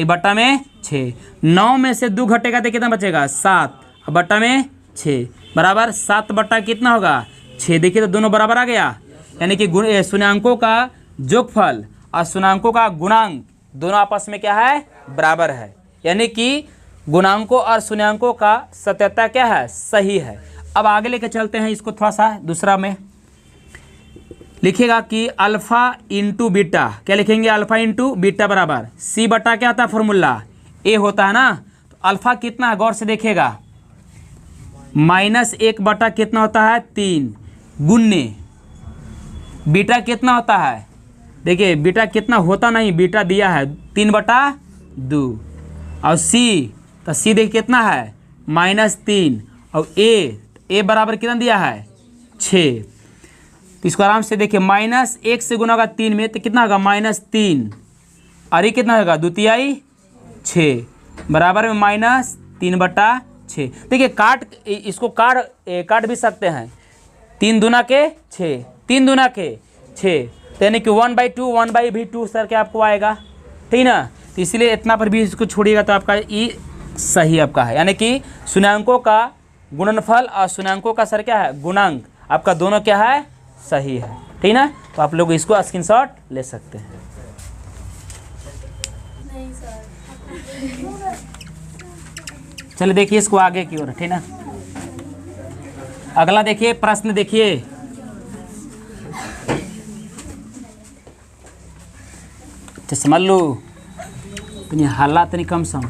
A: बट्टा में 6, 9 में से 2 घटेगा तो कितना बचेगा 7 बट्टा में 6 बराबर 7 बट्टा कितना होगा 6। देखिए तो दोनों बराबर आ गया, यानी कि शून्याङ्कों का जोगफल और शून्याङ्कों का गुणांक दोनों आपस में क्या है बराबर है, यानी कि गुणांकों और शून्याङ्कों का सत्यता क्या है सही है। अब आगे लेके चलते हैं इसको, थोड़ा सा दूसरा में लिखिएगा कि अल्फा इंटू बीटा, क्या लिखेंगे अल्फा इंटू बीटा बराबर c बटा क्या होता है फॉर्मूला a होता है ना। तो अल्फा कितना है गौर से देखिएगा -1 बटा कितना होता है 3 गुन्ने बीटा कितना होता है, देखिए बीटा कितना होता नहीं, बीटा दिया है 3/2 और c, तो c देखिए कितना है -3 और a बराबर कितना दिया है 6। तो इसको आराम से देखिए -1 से गुना होगा 3 में तो कितना होगा -3 और ये कितना होगा 2 तिहाई 6 बराबर में -3/6। देखिए इसको काट भी सकते हैं, 3 दूना के 6, 3 दूना के 6, तो यानी कि 1/2 1/2 सर के आपको आएगा। ठीक ना। तो इसलिए इतना पर भी इसको छोड़िएगा तो आपका ये सही आपका है, यानी कि शून्याङ्कों का गुणनफल और शून्याङ्कों का सर क्या है गुणांक आपका दोनों क्या है सही है। ठीक ना। तो आप लोग इसको स्क्रीनशॉट ले सकते हैं। चलिए देखिए इसको आगे की ओर। ठीक ना। अगला देखिए प्रश्न देखिए, समझ लो तनी हल्ला तनी कम सम।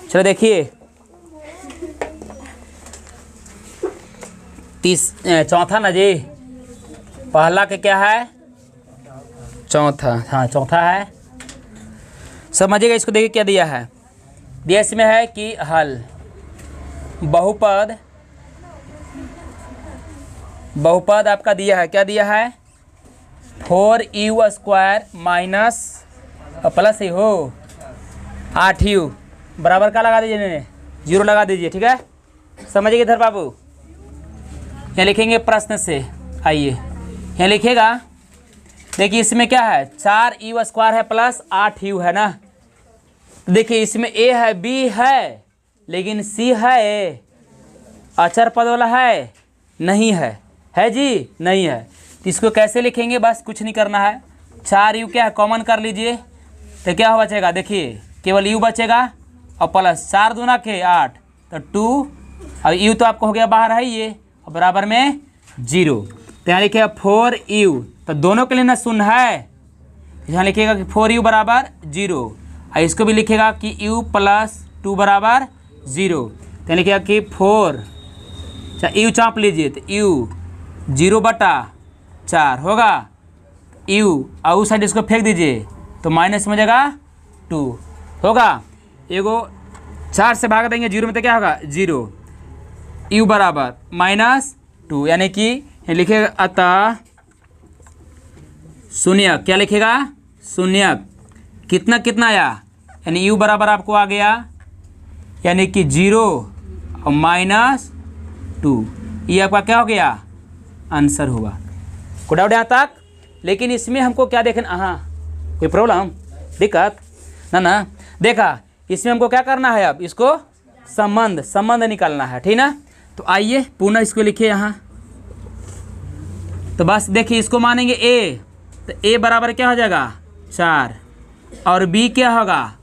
A: चलो देखिए चौथा ना जी, पहला के क्या है चौथा, हाँ चौथा है, समझिएगा इसको। देखिए क्या दिया है, दिया इसमें है कि हल बहुपद आपका दिया है, क्या दिया है 4u² माइनस प्लस ही हो 8u बराबर का लगा दीजिए 0 लगा दीजिए। ठीक है, समझिए इधर बाबू। यहाँ लिखेंगे प्रश्न से, आइए यहाँ लिखेगा, देखिए इसमें क्या है 4u² है प्लस 8u है ना। देखिए इसमें a है b है लेकिन c है, अचर पद वाला है नहीं है जी नहीं है। तो इसको कैसे लिखेंगे, बस कुछ नहीं करना है, 4u क्या है कॉमन कर लीजिए, तो क्या बचेगा देखिए केवल u बचेगा और प्लस 4 दूना के 8 तो अब यू तो आपको हो गया बाहर है ये, और बराबर में 0। तो यहाँ लिखिएगा 4u, तो दोनों के लिए ना शून्य है, यहाँ लिखिएगा कि 4u बराबर 0, और इसको भी लिखिएगा कि u + 2 बराबर 0। तो यहाँ लिखिएगा कि 4, अच्छा u चाप लीजिए, तो u 0/4 होगा, u और उस साइड इसको फेंक दीजिए तो माइनस में हो जाएगा 2 होगा। एगो 4 से भाग देंगे 0 में तो क्या होगा 0, u बराबर -2, यानी कि लिखेगा अतः शून्य, क्या लिखेगा शून्य, कितना कितना आया, यानी u बराबर आपको आ गया यानी कि 0 और -2, ये आपका क्या हो गया आंसर हुआ। कोई डाउट यहाँ तक? लेकिन इसमें हमको क्या देखना, हाँ कोई प्रॉब्लम दिक्कत ना, देखा इसमें हमको क्या करना है, अब इसको संबंध निकालना है, ठीक ना। तो आइए पुनः इसको लिखिए यहाँ, तो बस देखिए इसको मानेंगे a, तो a बराबर क्या हो जाएगा 4, और b क्या होगा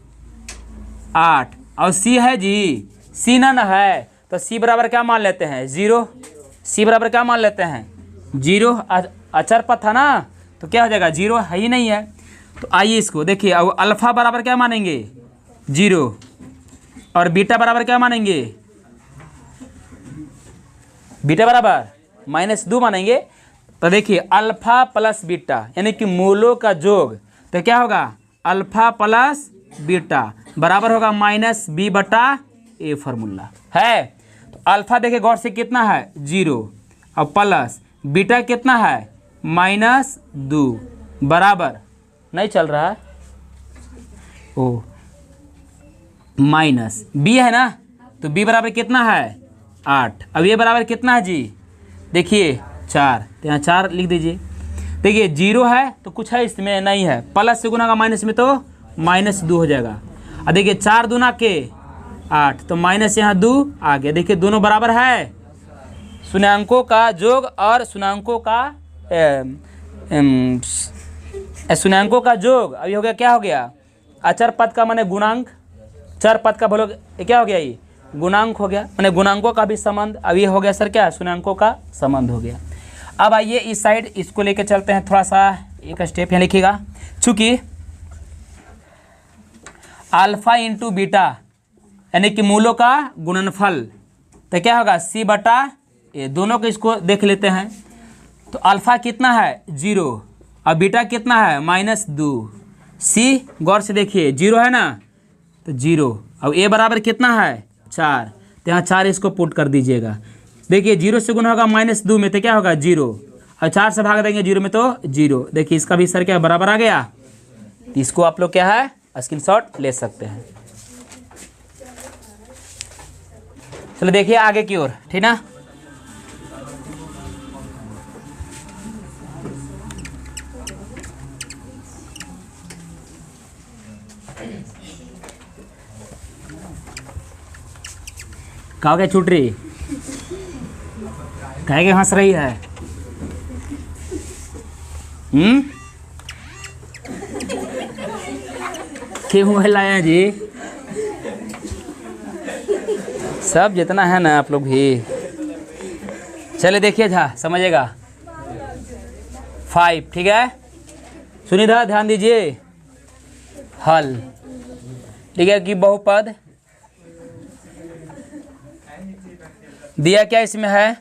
A: 8, और c है जी, c ना है, तो c बराबर क्या मान लेते हैं 0, c बराबर क्या मान लेते हैं 0, अचर पद था ना, तो क्या हो जाएगा 0 है ही नहीं है। तो आइए इसको देखिए, अब अल्फा बराबर क्या मानेंगे 0, और बीटा बराबर क्या मानेंगे, बीटा बराबर -2 मानेंगे। तो देखिए अल्फा प्लस बीटा यानी कि मूलों का योग, तो क्या होगा अल्फा प्लस बीटा बराबर होगा -b/a, फॉर्मूला है। तो अल्फा देखिए गौर से कितना है 0, और प्लस बीटा कितना है -2, बराबर नहीं चल रहा है, ओ माइनस b है ना, तो b बराबर कितना है 8, अब ये बराबर कितना है जी, देखिए 4, तो यहाँ 4 लिख दीजिए। देखिए 0 है तो कुछ है इसमें नहीं है, प्लस से गुना का माइनस में तो -2 हो जाएगा, और देखिए 4 दूना के 8, तो माइनस यहाँ 2 आ गया। देखिए दोनों बराबर है, शून्याङ्कों का योग और शून्याङ्कों का योग। अभी हो गया क्या हो गया, अचर पद का माने गुणांक, चर पद का बोलो क्या हो गया, ये गुणांक हो गया, माने गुणांकों का भी संबंध। अब ये हो गया सर क्या शून्याङ्कों का संबंध हो गया। अब आइए इस साइड इसको लेके चलते हैं, थोड़ा सा एक स्टेप यहाँ लिखिएगा, चूँकि अल्फा इंटू बीटा यानी कि मूलों का गुणनफल, तो क्या होगा c/a, दोनों को इसको देख लेते हैं। तो अल्फा कितना है 0, और बीटा कितना है -2, c गौर से देखिए 0 है ना, तो 0, अब a बराबर कितना है 4, तो यहाँ 4 इसको पुट कर दीजिएगा। देखिए 0 से गुना होगा -2 में, तो क्या होगा 0, और 4 से भाग देंगे 0 में तो 0। देखिए इसका भी सर क्या बराबर आ गया, तो इसको आप लोग क्या है स्क्रीनशॉट ले सकते हैं। चलो देखिए आगे की ओर, ठीक ना। कहा क्या छूट रही, कहे के हंस रही है, क्यों लाया जी, सब जितना है ना आप लोग भी। चले देखिए जा समझिएगा 5, ठीक है, सुनिए ध्यान दीजिए, हल, ठीक है कि बहुपद दिया क्या इसमें है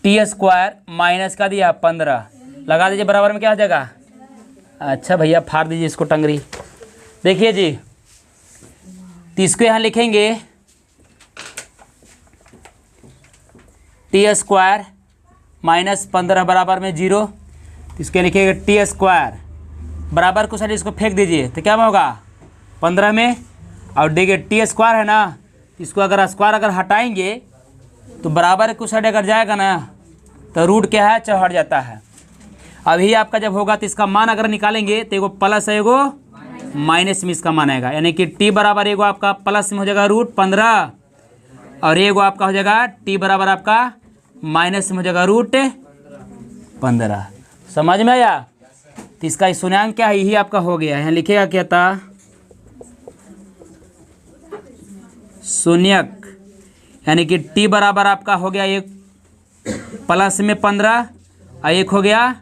A: t² माइनस का दिया 15, लगा दीजिए बराबर में क्या हो जाएगा। अच्छा भैया फाड़ दीजिए इसको टंगरी। देखिए जी, तो इसको यहाँ लिखेंगे t² माइनस 15 बराबर में 0, तो इसके लिखिएगा t² बराबर को साइड इसको फेंक दीजिए, तो क्या होगा 15 में, और देखिए t² है ना, इसको अगर स्क्वायर अगर हटाएंगे तो बराबर कुछ साइड अगर जाएगा ना, तो रूट क्या है चौहट जाता है। अभी आपका जब होगा तो इसका मान अगर निकालेंगे तो एगो प्लस है एगो माइनस में इसका मान आएगा, यानी कि t बराबर एगो आपका प्लस में हो जाएगा √15, और एगो आपका हो जाएगा t बराबर आपका माइनस में हो जाएगा √15। समझ में आया। तो इसका शून्याङ्क क्या है, यही आपका हो गया। यहाँ लिखेगा क्या था, शून्यक यानी कि t बराबर आपका हो गया एक प्लस में 15 और एक हो गया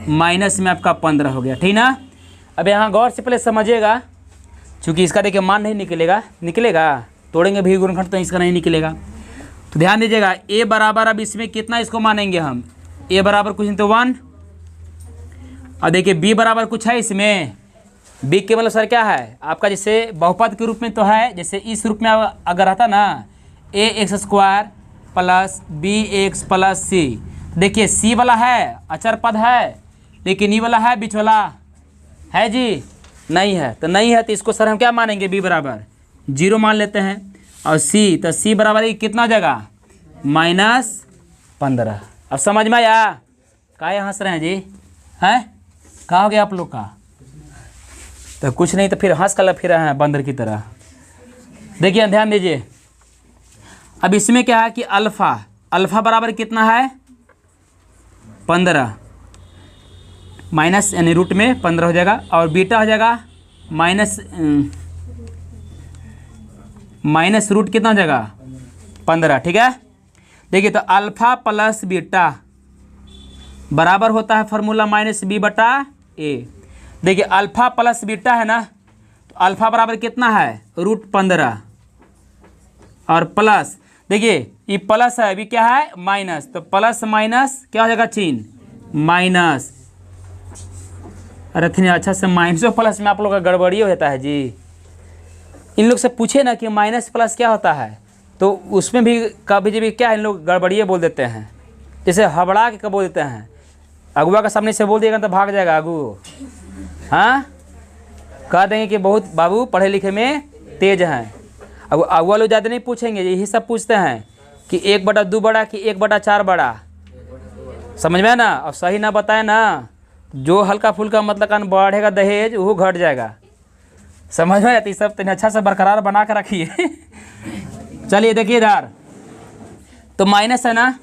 A: माइनस में आपका 15 हो गया, ठीक ना। अब यहाँ गौर से पहले समझिएगा, चूँकि इसका देखिए मान नहीं निकलेगा तोड़ेंगे भी गुणनखंड तो इसका नहीं निकलेगा। तो ध्यान दीजिएगा a बराबर, अब इसमें कितना इसको मानेंगे हम, a बराबर कुछ नहीं तो 1, और देखिए b बराबर कुछ है इसमें, b के मतलब सर क्या है आपका, जैसे बहुपद के रूप में तो है, जैसे इस रूप में अगर रहता ना ax² plus bx plus c, देखिए c वाला है अचर पद है, लेकिन e वाला है बीच वाला है जी, नहीं है तो इसको सर हम क्या मानेंगे, b बराबर 0 मान लेते हैं, और c, तो c बराबर कितना हो जाएगा -15। अब समझ में आया, काहे हंस रहे हैं जी, हैं कहाँ हो गया आप लोग का, तो कुछ नहीं तो फिर हंस कर फिर रहे हैं बंदर की तरह। देखिए ध्यान दीजिए, अब इसमें क्या है कि अल्फ़ा बराबर कितना है 15, माइनस यानी रूट में 15 हो जाएगा, और बीटा हो जाएगा माइनस रूट कितना हो जाएगा 15, ठीक है। देखिए तो अल्फ़ा प्लस बीटा बराबर होता है फार्मूला -b/a। देखिए अल्फ़ा प्लस बीटा है ना, तो अल्फ़ा बराबर कितना है √15 और प्लस, देखिए ये प्लस है, अभी क्या है माइनस, तो प्लस माइनस क्या हो जाएगा चिन्ह माइनस। अरे इतने अच्छा से माइनस और प्लस में आप लोग का गड़बड़ी हो जाता है जी। इन लोग से पूछे ना कि माइनस प्लस क्या होता है, तो उसमें भी कभी भी क्या इन लोग गड़बड़िए बोल देते हैं, जैसे हबड़ा के बोल देते हैं। अगुआ का सामने से बोल दिएगा तो भाग जाएगा अगू, हाँ कह देंगे कि बहुत बाबू पढ़े लिखे में तेज हैं। अब अगुआ लोग ज़्यादा नहीं पूछेंगे, यही सब पूछते हैं कि 1/2 बड़ा कि 1/4 बड़ा, समझ में है ना। और सही ना बताए ना, जो हल्का फुल्का मतलब कान बढ़ेगा दहेज वो घट जाएगा, समझ में आती सब। तो अच्छा से बरकरार बना कर रखिए। चलिए देखिए इधर तो माइनस है ना,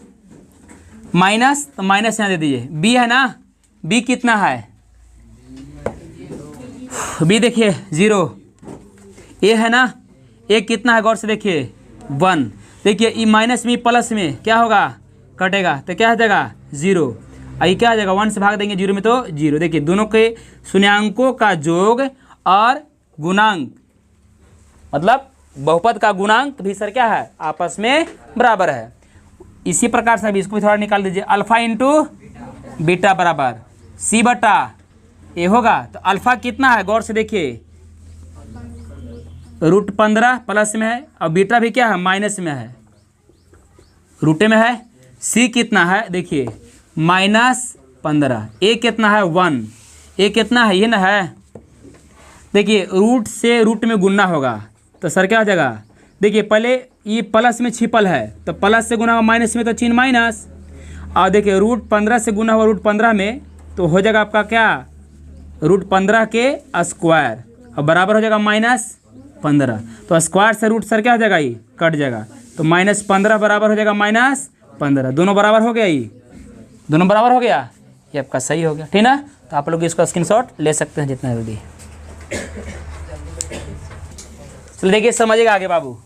A: माइनस तो माइनस यहाँ दे दीजिए, बी है ना, बी कितना है बी देखिए 0, ए है ना, ए कितना है गौर से देखिए 1। देखिए ई माइनस में प्लस में क्या होगा कटेगा, तो क्या हो जाएगा 0, आई क्या आ जाएगा 1 से भाग देंगे 0 में तो 0। देखिए दोनों के शून्यांकों का योग और गुणांक, मतलब बहुपद का गुणांक भी सर क्या है आपस में बराबर है। इसी प्रकार से अभी इसको भी थोड़ा निकाल दीजिए, अल्फ़ा इंटू बीटा बराबर c/a होगा। तो अल्फ़ा कितना है गौर से देखिए √15 प्लस में है, और बीटा भी क्या है माइनस में है, रूटे में है। c कितना है देखिए -15, a कितना है 1, a कितना है ये ना है, देखिए रूट से रूट में गुना होगा तो सर क्या हो जाएगा, देखिए पहले ये प्लस में छिपल है तो प्लस से गुना हुआ माइनस में तो चिन्ह माइनस, और देखिए √15 से गुना हुआ √15 में तो हो जाएगा आपका क्या √15 के स्क्वायर, और बराबर हो जाएगा -15। तो स्क्वायर से रूट सर क्या हो जाएगा ये कट जाएगा, तो -15 बराबर हो जाएगा -15, दोनों बराबर हो गया, ये दोनों बराबर हो गया, ये आपका सही हो गया, ठीक ना। तो आप लोग इसका स्क्रीनशॉट ले सकते हैं जितना जल्दी। चलो देखिए समझिएगा आगे बाबू,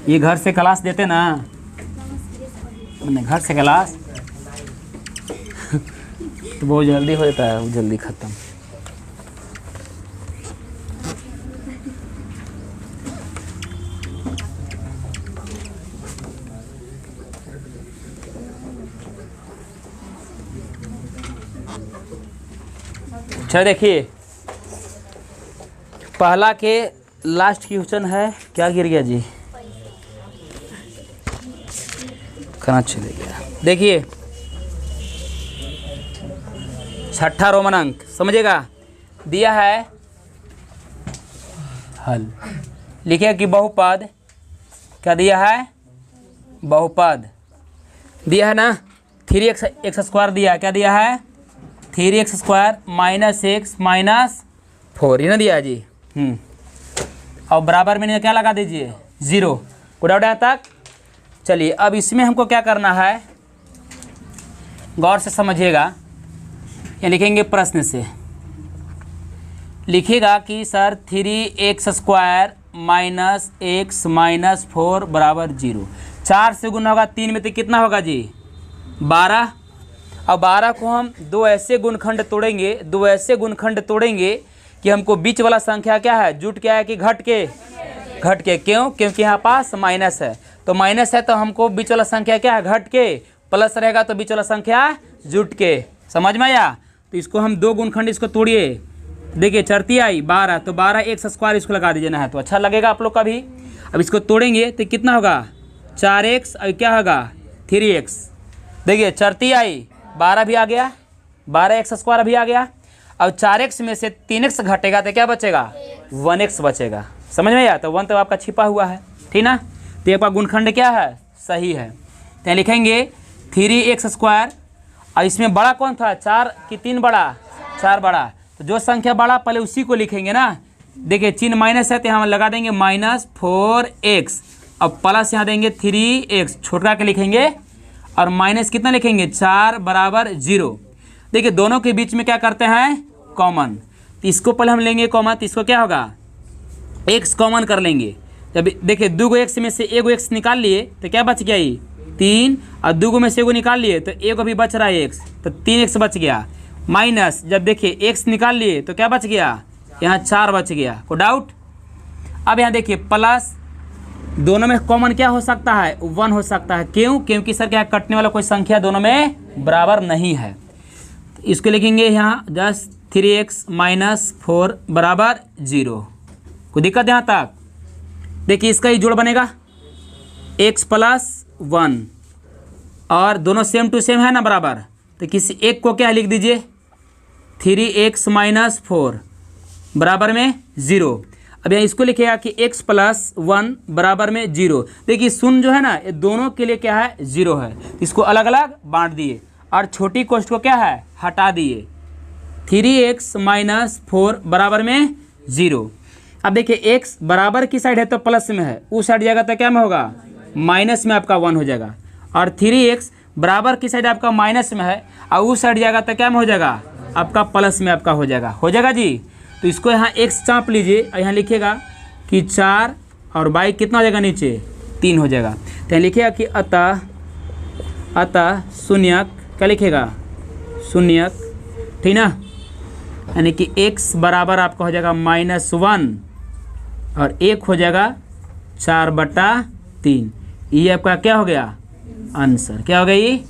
A: ये घर से क्लास देते ना, घर से क्लास तो बहुत जल्दी हो जाता है, वो जल्दी ख़त्म। चलो देखिए पहला के लास्ट क्वेश्चन है, क्या गिर गया जी, कहाँ चले गया, देखिए छठा रोमन अंक समझिएगा, दिया है हल, लिखिए कि बहुपद, क्या दिया है बहुपद दिया है ना, 3x² दिया, क्या दिया है 3x² -x -4 ये ना दिया है जी। और बराबर में क्या लगा दीजिए 0, पूरा उड़ा तक। चलिए अब इसमें हमको क्या करना है, गौर से समझिएगा, ये लिखेंगे प्रश्न से, लिखिएगा कि sir 3x² minus x minus 4 बराबर 0। 4 से गुना होगा 3 में तो कितना होगा जी 12। अब 12 को हम दो ऐसे गुणखंड तोड़ेंगे कि हमको बीच वाला संख्या क्या है, जुट क्या है कि घट के। क्यों? क्योंकि यहाँ पास माइनस है, तो माइनस है तो हमको बीच वाला संख्या क्या है घट के, प्लस रहेगा तो बीच वाला संख्या जुट के। समझ में आया? तो इसको हम दो गुणखंड इसको तोड़िए। देखिए चरती आई 12, तो 12 एक्स स्क्वायर इसको लगा दीजिए ना, है तो अच्छा लगेगा आप लोग का भी। अब इसको तोड़ेंगे तो कितना होगा 4x और क्या होगा 3x। देखिए चरती आई 12 भी आ गया, 12 एक्स स्क्वायर भी आ गया। अब 4x में से 3x घटेगा तो क्या बचेगा 1x बचेगा। समझ में आया? तो 1 तो आपका छिपा हुआ है, ठीक ना। तो आपका गुणखंड क्या है सही है। तो लिखेंगे 3x स्क्वायर, और इसमें बड़ा कौन था 4 कि 3 बड़ा, 4 बड़ा। तो जो संख्या बड़ा पहले उसी को लिखेंगे ना। देखिए चिन्ह माइनस है तो हम लगा देंगे -4x, अब प्लस यहाँ देंगे 3x, छोटा के लिखेंगे, और माइनस कितना लिखेंगे 4 बराबर 0। देखिए दोनों के बीच में क्या करते हैं कॉमन, तो इसको पहले हम लेंगे कॉमन, तो इसको क्या होगा x कॉमन कर लेंगे। जब देखिए 2 x में से 1 x निकाल लिए तो क्या बच गया ये 3, और 2 में से 1 निकाल लिए तो 1 अभी बच रहा है x, तो 3x बच गया। माइनस जब देखिए x निकाल लिए तो क्या बच गया यहाँ 4 बच गया। को डाउट? अब यहाँ देखिए प्लस, दोनों में कॉमन क्या हो सकता है 1 हो सकता है। क्यों? क्योंकि सर क्या कटने वाला कोई संख्या दोनों में बराबर नहीं है। तो इसको लिखेंगे यहाँ जस्ट 3x माइनस 4 बराबर 0। कोई दिक्कत यहाँ तक? देखिए इसका ही जोड़ बनेगा x प्लस 1, और दोनों सेम टू सेम है ना बराबर, तो किसी एक को क्या लिख दीजिए 3x माइनस 4 बराबर में 0। अब यहाँ इसको लिखेगा कि x प्लस 1 बराबर में 0। देखिए शून्य जो है ना ये दोनों के लिए क्या है 0 है, इसको अलग अलग बांट दिए और छोटी कोष्ठ को क्या है हटा दिए। 3x माइनस 4 बराबर में 0। अब देखिए x बराबर की साइड है तो प्लस में है, उस साइड जाएगा तो क्या में होगा माइनस में आपका 1 हो जाएगा, और 3x बराबर की साइड आपका माइनस में है और उस साइड जाएगा तो क्या में हो जाएगा आपका प्लस में आपका हो जाएगा जी। तो इसको यहाँ x चाँप लीजिए और यहाँ लिखिएगा कि 4 और y कितना हो जाएगा नीचे 3 हो जाएगा। तो यहाँ लिखिएगा कि अतः शून्यक, क्या लिखेगा शून्यक, ठीक ना, यानी कि x बराबर आपका हो जाएगा -1 और 1 हो जाएगा 4/3। ये आपका क्या हो गया आंसर, क्या हो गया ये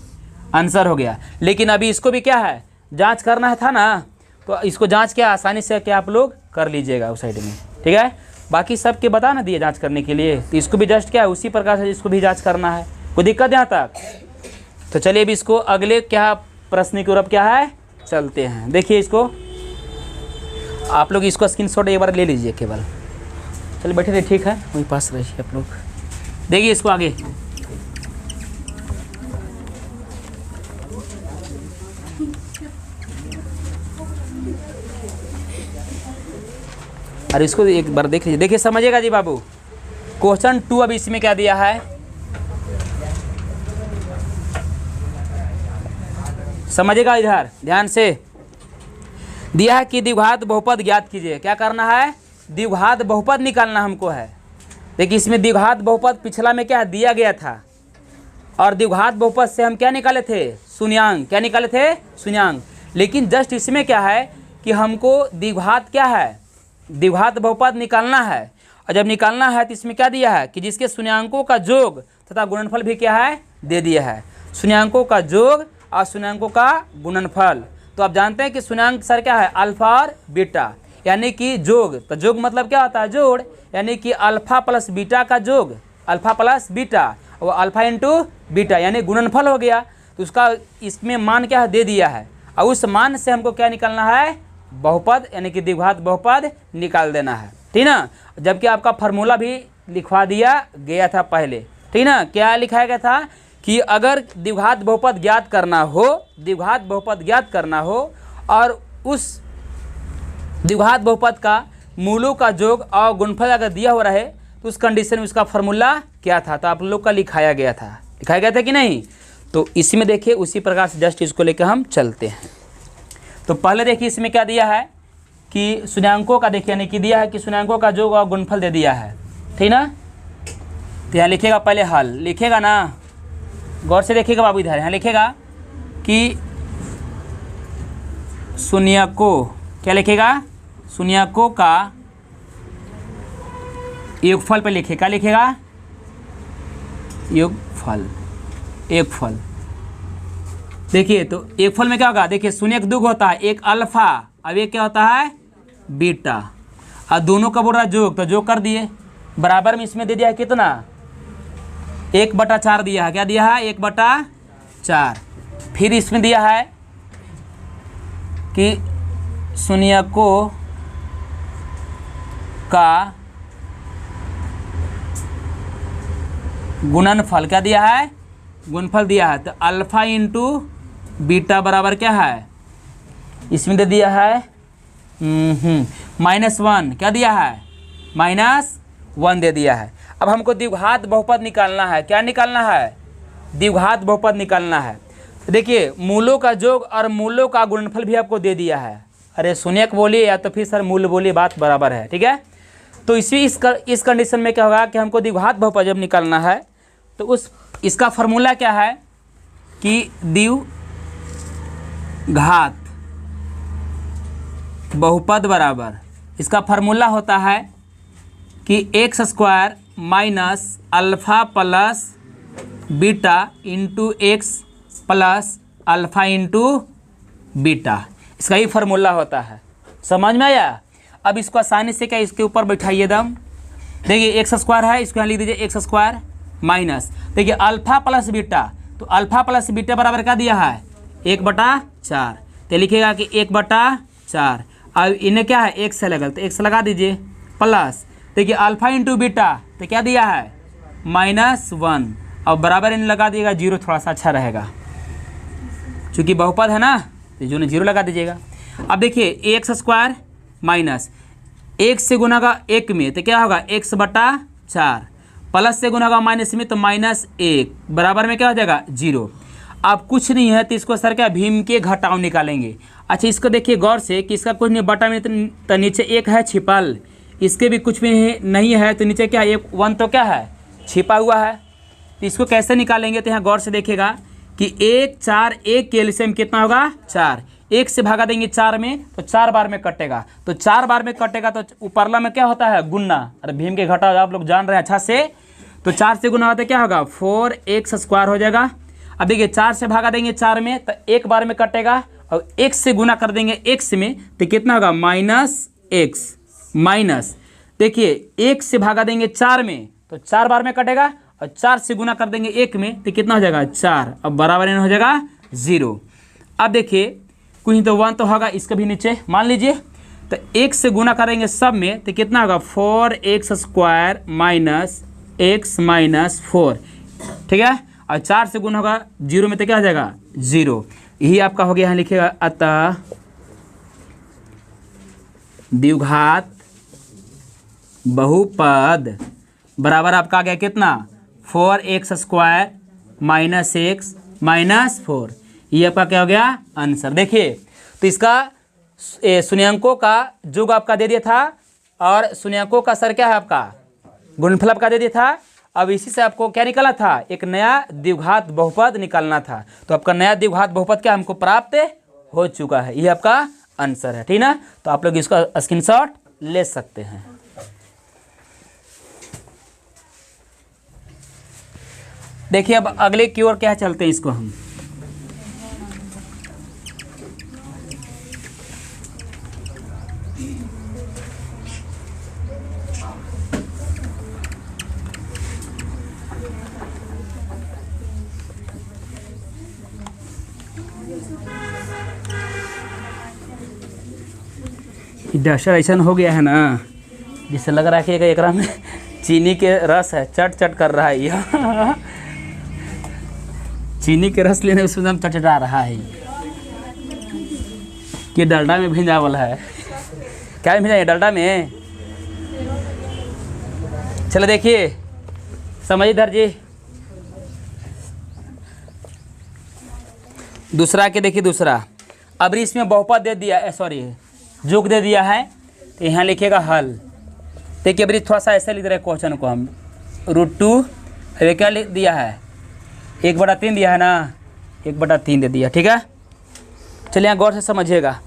A: आंसर हो गया। लेकिन अभी इसको भी क्या है जांच करना है था ना, तो इसको जांच क्या आसानी से क्या आप लोग कर लीजिएगा उस साइड में, ठीक है। बाकी सब के बता ना दिए जांच करने के लिए, तो इसको भी जस्ट क्या है उसी प्रकार से इसको भी जांच करना है। कोई दिक्कत यहाँ तक? तो चलिए अभी इसको अगले क्या प्रश्न की ओर क्या है चलते हैं। देखिए इसको आप लोग इसको स्क्रीनशॉट एक बार ले लीजिए केवल। चलिए बैठे रहिए, ठीक है, वहीं पास रहिए आप लोग। देखिए इसको आगे अरे इसको एक बार देख लीजिए। देखिए समझिएगा जी बाबू, क्वेश्चन 2 अब इसमें क्या दिया है समझिएगा, इधर ध्यान से दिया है कि द्विघात बहुपद ज्ञात कीजिए। क्या करना है द्विघात बहुपद निकालना हमको है। देखिए इसमें द्विघात बहुपद पिछला में क्या दिया गया था, और द्विघात बहुपद से हम क्या निकाले थे शून्यांक, क्या निकाले थे शून्यांक। लेकिन जस्ट इसमें क्या है कि हमको द्विघात क्या है द्विघात बहुपद निकालना है, और जब निकालना है तो इसमें क्या दिया है कि जिसके शून्यांकों का योग तथा गुणनफल भी क्या है दे दिया है। शून्यांकों का योग और शून्यांकों का गुणनफल। तो आप जानते हैं कि शून्यांक सर क्या है अल्फा और बीटा, यानी कि योग। तो योग मतलब क्या होता है जोड़, यानी कि अल्फा प्लस बीटा का योग, अल्फा प्लस बीटा, और अल्फा इंटू बीटा यानी गुणनफल हो गया। तो उसका इसमें मान क्या है दे दिया है, और उस मान से हमको क्या निकालना है बहुपद, यानी कि द्विघात बहुपद निकाल देना है, ठीक ना। जबकि आपका फार्मूला भी लिखवा दिया गया था पहले, ठीक ना। क्या लिखाया गया था कि अगर द्विघात बहुपद ज्ञात करना हो, द्विघात बहुपद ज्ञात करना हो, और उस द्विघात बहुपद का मूलों का योग और गुणनफल अगर दिया हो रहे तो उस कंडीशन में उसका फार्मूला क्या था, तो आप लोग का लिखाया गया था कि नहीं। तो इसमें देखिए उसी प्रकार से जस्ट इसको लेकर हम चलते हैं। तो पहले देखिए इसमें क्या दिया है कि शून्यांकों का देखिए, यानी कि दिया है कि शून्यांकों का जो गुणनफल दे दिया है, ठीक ना। तो यहाँ लिखेगा पहले हल, लिखेगा ना, गौर से देखिएगा बाबू, इधर यहाँ लिखेगा कि शून्यकों, क्या लिखेगा, शून्यकों का योगफल पे लिखे, क्या लिखेगा, योगफल, योगफल। देखिए तो योगफल में क्या होगा, देखिए शून्य का दुग होता है, एक अल्फा, अब एक क्या होता है, बीटा, और दोनों का बोल रहा है जोग, तो जोग कर दिए, बराबर में इसमें दे दिया है कितना, 1/4 दिया है, क्या दिया है, 1/4। फिर इसमें दिया है कि शून्यकों का गुणनफल, क्या दिया है, गुणनफल दिया है, तो अल्फा इंटू बीटा बराबर क्या है, इसमें दे दिया है -1, क्या दिया है, -1 दे दिया है। अब हमको द्विघात बहुपद निकालना है, क्या निकालना है, द्विघात बहुपद निकालना है। तो देखिए मूलों का जोग और मूलों का गुणनफल भी आपको दे दिया है, अरे शून्यक बोलिए या तो फिर सर मूल बोलिए, बात बराबर है, ठीक है। तो इस कंडीशन में क्या होगा कि हमको द्विघात बहुपद जब निकालना है तो इसका फॉर्मूला क्या है कि द्विघात बहुपद बराबर, इसका फार्मूला होता है कि x² minus alpha plus beta into x plus alpha into beta, इसका ही फार्मूला होता है। समझ में आया। अब इसको आसानी से क्या इसके ऊपर बैठाइए दम, देखिए x² है, इसको यहाँ लिख दीजिए x² माइनस, देखिए अल्फ़ा प्लस बीटा, तो अल्फ़ा प्लस बीटा बराबर क्या दिया है, 1/4, तो लिखिएगा कि 1/4। अब इन्हें क्या है, x से लगा, तो x लगा दीजिए, प्लस देखिए अल्फ़ा इंटू बीटा, तो क्या दिया है, -1, और बराबर इन्हें लगा दीजिएगा 0, थोड़ा सा अच्छा रहेगा, चूँकि बहुपद है ना, तो जो 0 लगा दीजिएगा। अब देखिए x² माइनस 1 से गुना का 1 में, तो क्या होगा, x/4, प्लस से गुना का माइनस में, तो -1 बराबर में क्या हो जाएगा, 0। अब कुछ नहीं है तो इसको सर क्या भीम के घटाव निकालेंगे। अच्छा इसको देखिए गौर से कि इसका कुछ नहीं, बटा में तो नीचे 1 है छिपल, इसके भी कुछ भी नहीं है, तो नीचे क्या है, 1 तो क्या है, छिपा हुआ है। तो इसको कैसे निकालेंगे, तो यहाँ गौर से देखिएगा कि 1 4 1 के एलसीएम कितना होगा, 4, 1 से भागा देंगे 4 में, तो 4 बार में कटेगा, तो 4 बार में कटेगा, तो ऊपरला में क्या होता है, गुन्ना, अरे भीम के घटाव आप लोग जान रहे हैं अच्छा से, तो 4 से गुना होता है क्या होगा, 4x² हो जाएगा। अब देखिए 4 से भागा देंगे 4 में, तो 1 बार में कटेगा, और 1 से गुना कर देंगे x में, तो कितना होगा, -x, माइनस देखिए 1 से भागा देंगे 4 में, तो 4 बार में कटेगा, और 4 से गुना कर देंगे 1 में, तो कितना हो जाएगा, 4, अब बराबर हो जाएगा 0। अब देखिए कुछ तो 1 तो होगा, इसके भी नीचे मान लीजिए, तो 1 से गुना करेंगे सब में, तो कितना होगा, 4x² माइनस x माइनस 4, ठीक है, और 4 से गुना होगा 0 में, तो क्या हो जाएगा, 0। यही आपका हो गया, यहाँ लिखिएगा अतः द्विघात बहुपद बराबर आपका आ गया कितना, 4x² माइनस x माइनस 4, ये आपका क्या हो गया, आंसर। देखिए तो इसका शून्यांकों का जोग आपका दे दिया था, और शून्यांकों का सर क्या है आपका, गुणनफल आपका दे दिया था। अब इसी से आपको क्या निकालना था, एक नया द्विघात बहुपद निकालना था, तो आपका नया द्विघात बहुपद क्या हमको प्राप्त हो चुका है, ये आपका आंसर है, ठीक ना। तो आप लोग इसका स्क्रीनशॉट ले सकते हैं। देखिए अब अगले की ओर क्या चलते हैं, इसको हम डस्टर ऐसा हो गया है ना, जिससे लग रहा है कि एकरा में चीनी के रस है, चट चट कर रहा है यह चीनी के रस लेने उसमें हम चटचटा रहा है, कि डलडा में भिंजा वाला है, क्या भिंजा है डलडा में। चलो देखिए समझ इधर जी, दूसरा के देखिए, दूसरा अब इसमें बहुपद दे दिया, सॉरी जोग दे दिया है, तो यहाँ लिखेगा हल। देखिए अभी थोड़ा सा ऐसे लिख रहे हैं क्वेश्चन को हम, √2 अभी क्या लिख दिया है, 1/3 दिया है ना, 1/3 दे दिया, ठीक है। चलिए यहाँ गौर से समझिएगा,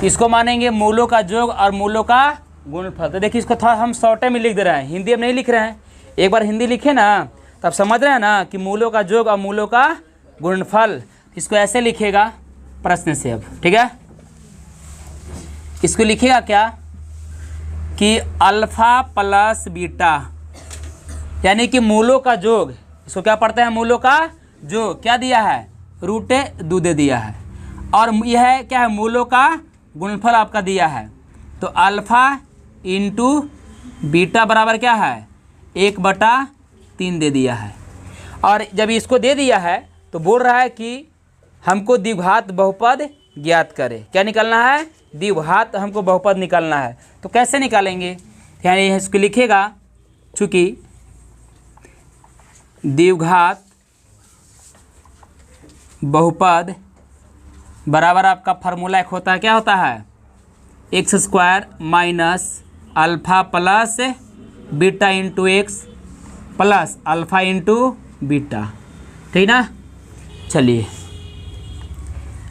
A: इसको मानेंगे मूलों का योग और मूलों का गुणनफल। तो देखिए इसको थोड़ा हम शॉर्टे में लिख दे रहे हैं, हिंदी में नहीं लिख रहे हैं। एक बार हिंदी लिखे ना तब समझ रहे हैं ना कि मूलों का योग और मूलों का गुणनफल। इसको ऐसे लिखेगा प्रश्न से अब, ठीक है। इसको लिखेगा क्या कि अल्फा प्लस बीटा, यानी कि मूलों का योग, इसको क्या पढ़ते हैं, मूलों का योग क्या दिया है, √2 दे दिया है, और यह क्या है, मूलों का गुणनफल आपका दिया है। तो अल्फा इंटू बीटा बराबर क्या है, 1/3 दे दिया है। और जब इसको दे दिया है तो बोल रहा है कि हमको द्विघात बहुपद ज्ञात करें। क्या निकालना है, द्विघात हमको बहुपद निकालना है। तो कैसे निकालेंगे, यानी इसको लिखेगा, चूँकि द्विघात बहुपद बराबर आपका फार्मूला एक होता है, क्या होता है, x² minus alpha plus beta into x plus alpha into beta, ठीक ना। चलिए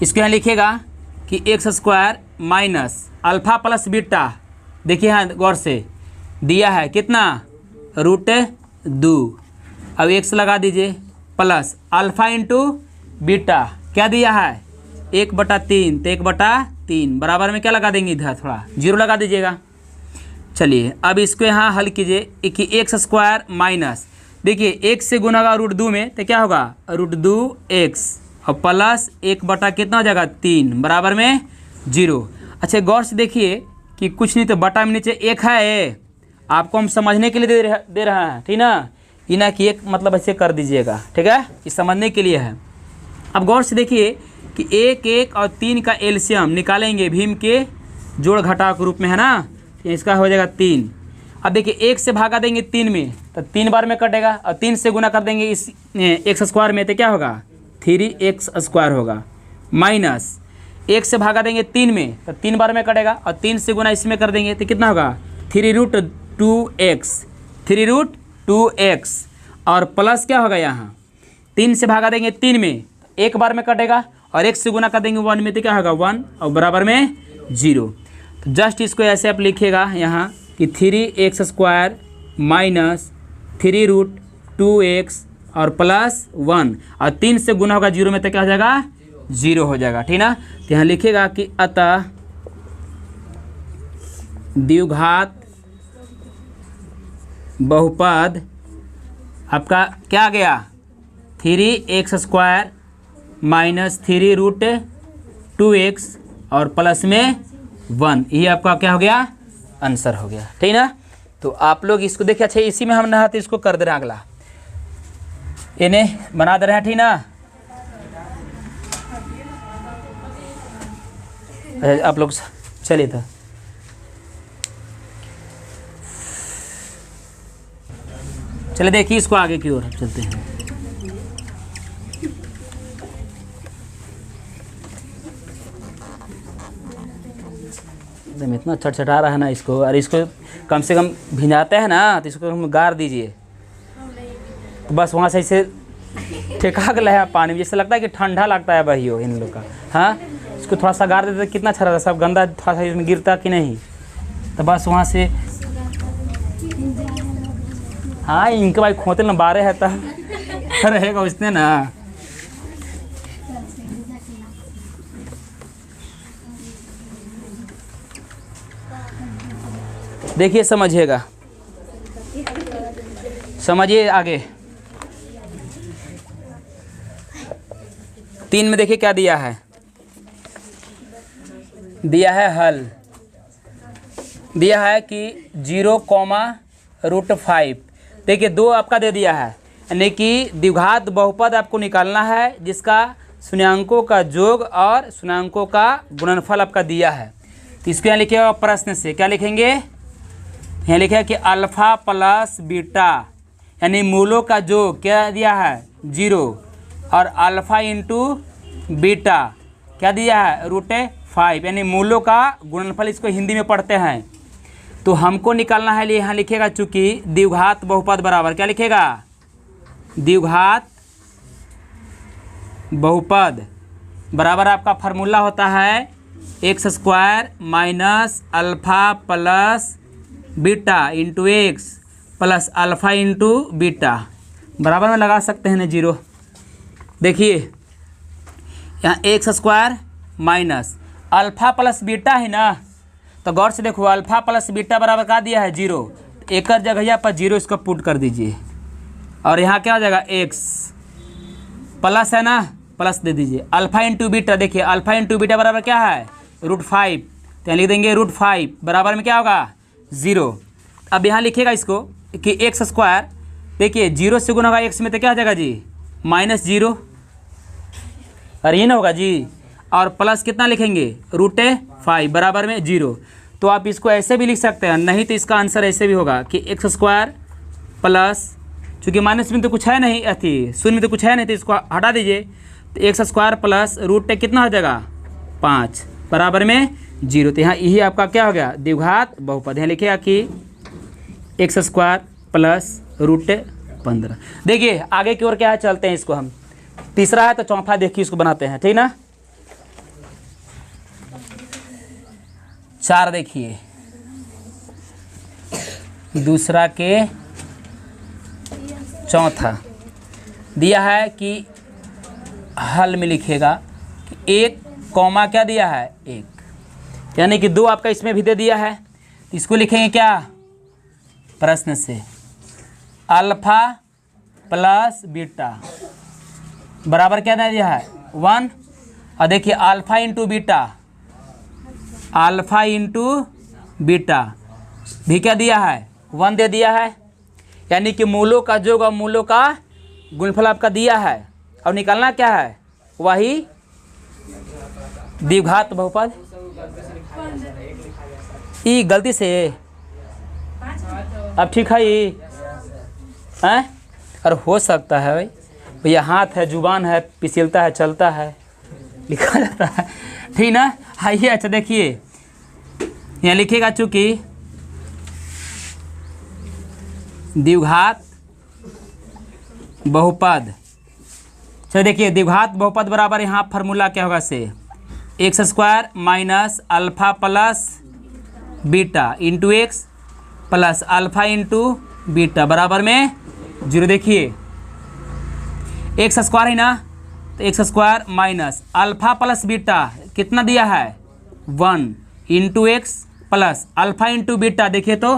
A: इसको यहाँ लिखेगा कि x² minus alpha plus beta, देखिए यहाँ गौर से दिया है कितना, √2, अब x लगा दीजिए, प्लस अल्फ़ा इंटू बीटा क्या दिया है, 1/3, तो 1/3 बराबर में क्या लगा देंगे, इधर थोड़ा 0 लगा दीजिएगा। चलिए अब इसको यहाँ हल कीजिए कि x² माइनस, देखिए x से गुना होगा √2 में, तो क्या होगा, √2x और प्लस 1 कितना हो जाएगा, 3 बराबर में 0। अच्छा गौर से देखिए कि कुछ नहीं तो बटा में नीचे 1 है, आपको हम समझने के लिए दे रहा है, ठीक ना, ये ना कि 1 मतलब ऐसे कर दीजिएगा, ठीक है, ये समझने के लिए है। अब गौर से देखिए कि 1 और 3 का एलसीएम निकालेंगे भीम के जोड़ घटाव के रूप में, है ना, इसका हो जाएगा 3। अब देखिए 1 से भागा देंगे 3 में तो 3 बार में कटेगा, और 3 से गुना कर देंगे इस x² में, तो क्या होगा, 3x² होगा, माइनस 1 से भागा देंगे 3 में तो 3 बार में कटेगा, और 3 से गुना इसमें कर देंगे तो कितना होगा, 3√2x, और प्लस क्या होगा, यहाँ 3 से भागा देंगे 3 में, 1 बार में कटेगा, और 1 से गुना कर देंगे 1 में, तो क्या होगा 1 और बराबर में 0। तो जस्ट इसको ऐसे आप लिखिएगा यहाँ कि 3x² माइनस 3√2x और प्लस 1, और 3 से गुना होगा 0 में, तो क्या हो जाएगा, 0 हो जाएगा, ठीक ना। तो यहाँ लिखिएगा कि अतः द्विघात बहुपद आपका क्या आ गया, 3x² माइनस 3√2x और प्लस में 1, ये आपका क्या हो गया, आंसर हो गया, ठीक ना। तो आप लोग इसको देखिए, अच्छा इसी में हम ना तो इसको कर दे रहे हैं, अगला इन्हें बना दे रहे हैं, ठीक ना। आप लोग चलिए तो चलिए देखिए इसको आगे की ओर चलते हैं। एकदम इतना छटछटा रहा है ना इसको, और इसको कम से कम भिंजाते हैं ना तो इसको हम गार दीजिए, तो बस वहाँ से इसे ठेका गया है पानी में, जैसे लगता है कि ठंडा लगता है भाई हो इन लोग का। हाँ इसको थोड़ा सा गार देते तो कितना अच्छा रहता, सब गंदा थोड़ा सा इसमें गिरता कि नहीं, तो बस वहाँ से। हाँ इनके भाई खोते ना बारे है तब रहेगा उसने ना। देखिए समझिएगा, समझिए आगे 3 में देखिए क्या दिया है, दिया है हल, दिया है कि 0,√5। देखिए 2 आपका दे दिया है, यानी कि द्विघात बहुपद आपको निकालना है जिसका शून्याङ्कों का योग और शून्याङ्कों का गुणनफल आपका दिया है। तो इसको यहाँ लिखिएगा प्रश्न से, क्या लिखेंगे, यहाँ लिखा है कि अल्फ़ा प्लस बीटा, यानी मूलों का योग क्या दिया है 0, और अल्फ़ा इंटू बीटा क्या दिया है, √5, यानी मूलों का गुणनफल इसको हिंदी में पढ़ते हैं। तो हमको निकालना है, यहाँ लिखेगा चूंकि द्विघात बहुपद बराबर क्या लिखेगा, द्विघात बहुपद बराबर आपका फार्मूला होता है x² minus alpha plus beta into x plus alpha into beta, बराबर में लगा सकते हैं ना 0। देखिए यहाँ x² minus alpha plus beta है ना, तो गौर से देखो अल्फ़ा प्लस बीटा बराबर का दिया है 0, एक जगह पर 0 इसको पुट कर दीजिए और यहाँ क्या हो जाएगा x प्लस है ना, प्लस दे दीजिए अल्फ़ा इंटू बीटा। देखिए अल्फ़ा इंटू बीटा बराबर क्या है, √5, तो यहाँ लिख देंगे √5 बराबर में क्या होगा 0। अब यहाँ लिखेगा इसको कि x², देखिए 0 से गुना होगा x में तो क्या हो जाएगा जी, -0, अरे ये ना होगा जी, और प्लस कितना लिखेंगे √5 बराबर में 0। तो आप इसको ऐसे भी लिख सकते हैं, नहीं तो इसका आंसर ऐसे भी होगा कि x² प्लस, चूँकि माइनस में तो कुछ है नहीं, अथी शून्य में तो कुछ है नहीं, तो इसको हटा दीजिए, तो x² प्लस √10 कितना हो जाएगा 5 बराबर में 0। तो यहाँ यही आपका क्या हो गया, द्विघात बहुपद। यहाँ लिखिएगा कि x² प्लस √15। देखिए आगे की ओर क्या है, चलते हैं इसको हम, तीसरा है तो चौथा देखिए इसको बनाते हैं, ठीक ना। 4 देखिए, दूसरा के चौथा दिया है कि हल में लिखेगा कि 1 कॉमा क्या दिया है 1, यानी कि 2 आपका इसमें भी दे दिया है, तो इसको लिखेंगे क्या, प्रश्न से अल्फ़ा प्लस बीटा बराबर क्या दे दिया है 1, और देखिए alpha into beta, alpha into beta भी क्या दिया है 1 दे दिया है, यानी कि मूलों का योग और मूलों का गुणनफल आपका दिया है, और निकालना क्या है, वही द्विघात बहुपद। ई गलती से अब ठीक है ये हैं, और हो सकता है भाई, भैया हाथ है, जुबान है, पिछलता है, चलता है, लिखा जाता है, ठीक ना। आइए अच्छा देखिए यहाँ लिखेगा चूँकि द्विघात बहुपद, चलो देखिए द्विघात बहुपद बराबर यहाँ फार्मूला क्या होगा से x² minus alpha plus beta into x plus alpha into beta बराबर में 0। देखिए x² है ना, तो x² minus alpha plus beta कितना दिया है 1 into x plus alpha into beta, देखिए तो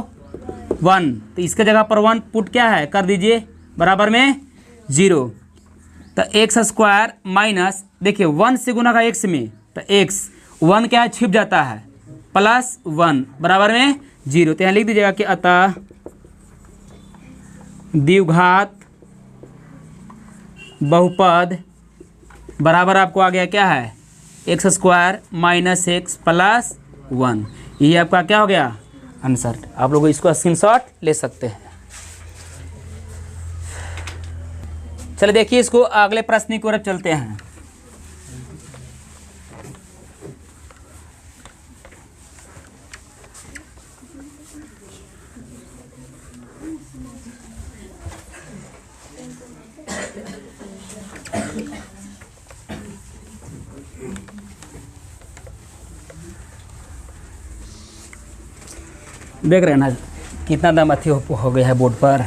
A: 1, तो इसके जगह पर 1 पुट क्या है कर दीजिए बराबर में 0। तो x² माइनस, देखिए 1 से गुना का x में, तो x 1 क्या है छिप जाता है, प्लस 1 बराबर में 0। तो यहाँ लिख दीजिएगा कि अतः द्विघात बहुपद बराबर आपको आ गया क्या है x² माइनस x प्लस 1। ये आपका क्या हो गया आंसर। आप लोग इसको स्क्रीनशॉट ले सकते हैं। चलिए देखिए इसको अगले प्रश्न की ओर चलते हैं। देख रहे हैं ना कितना दम अथी हो गया है बोर्ड पर।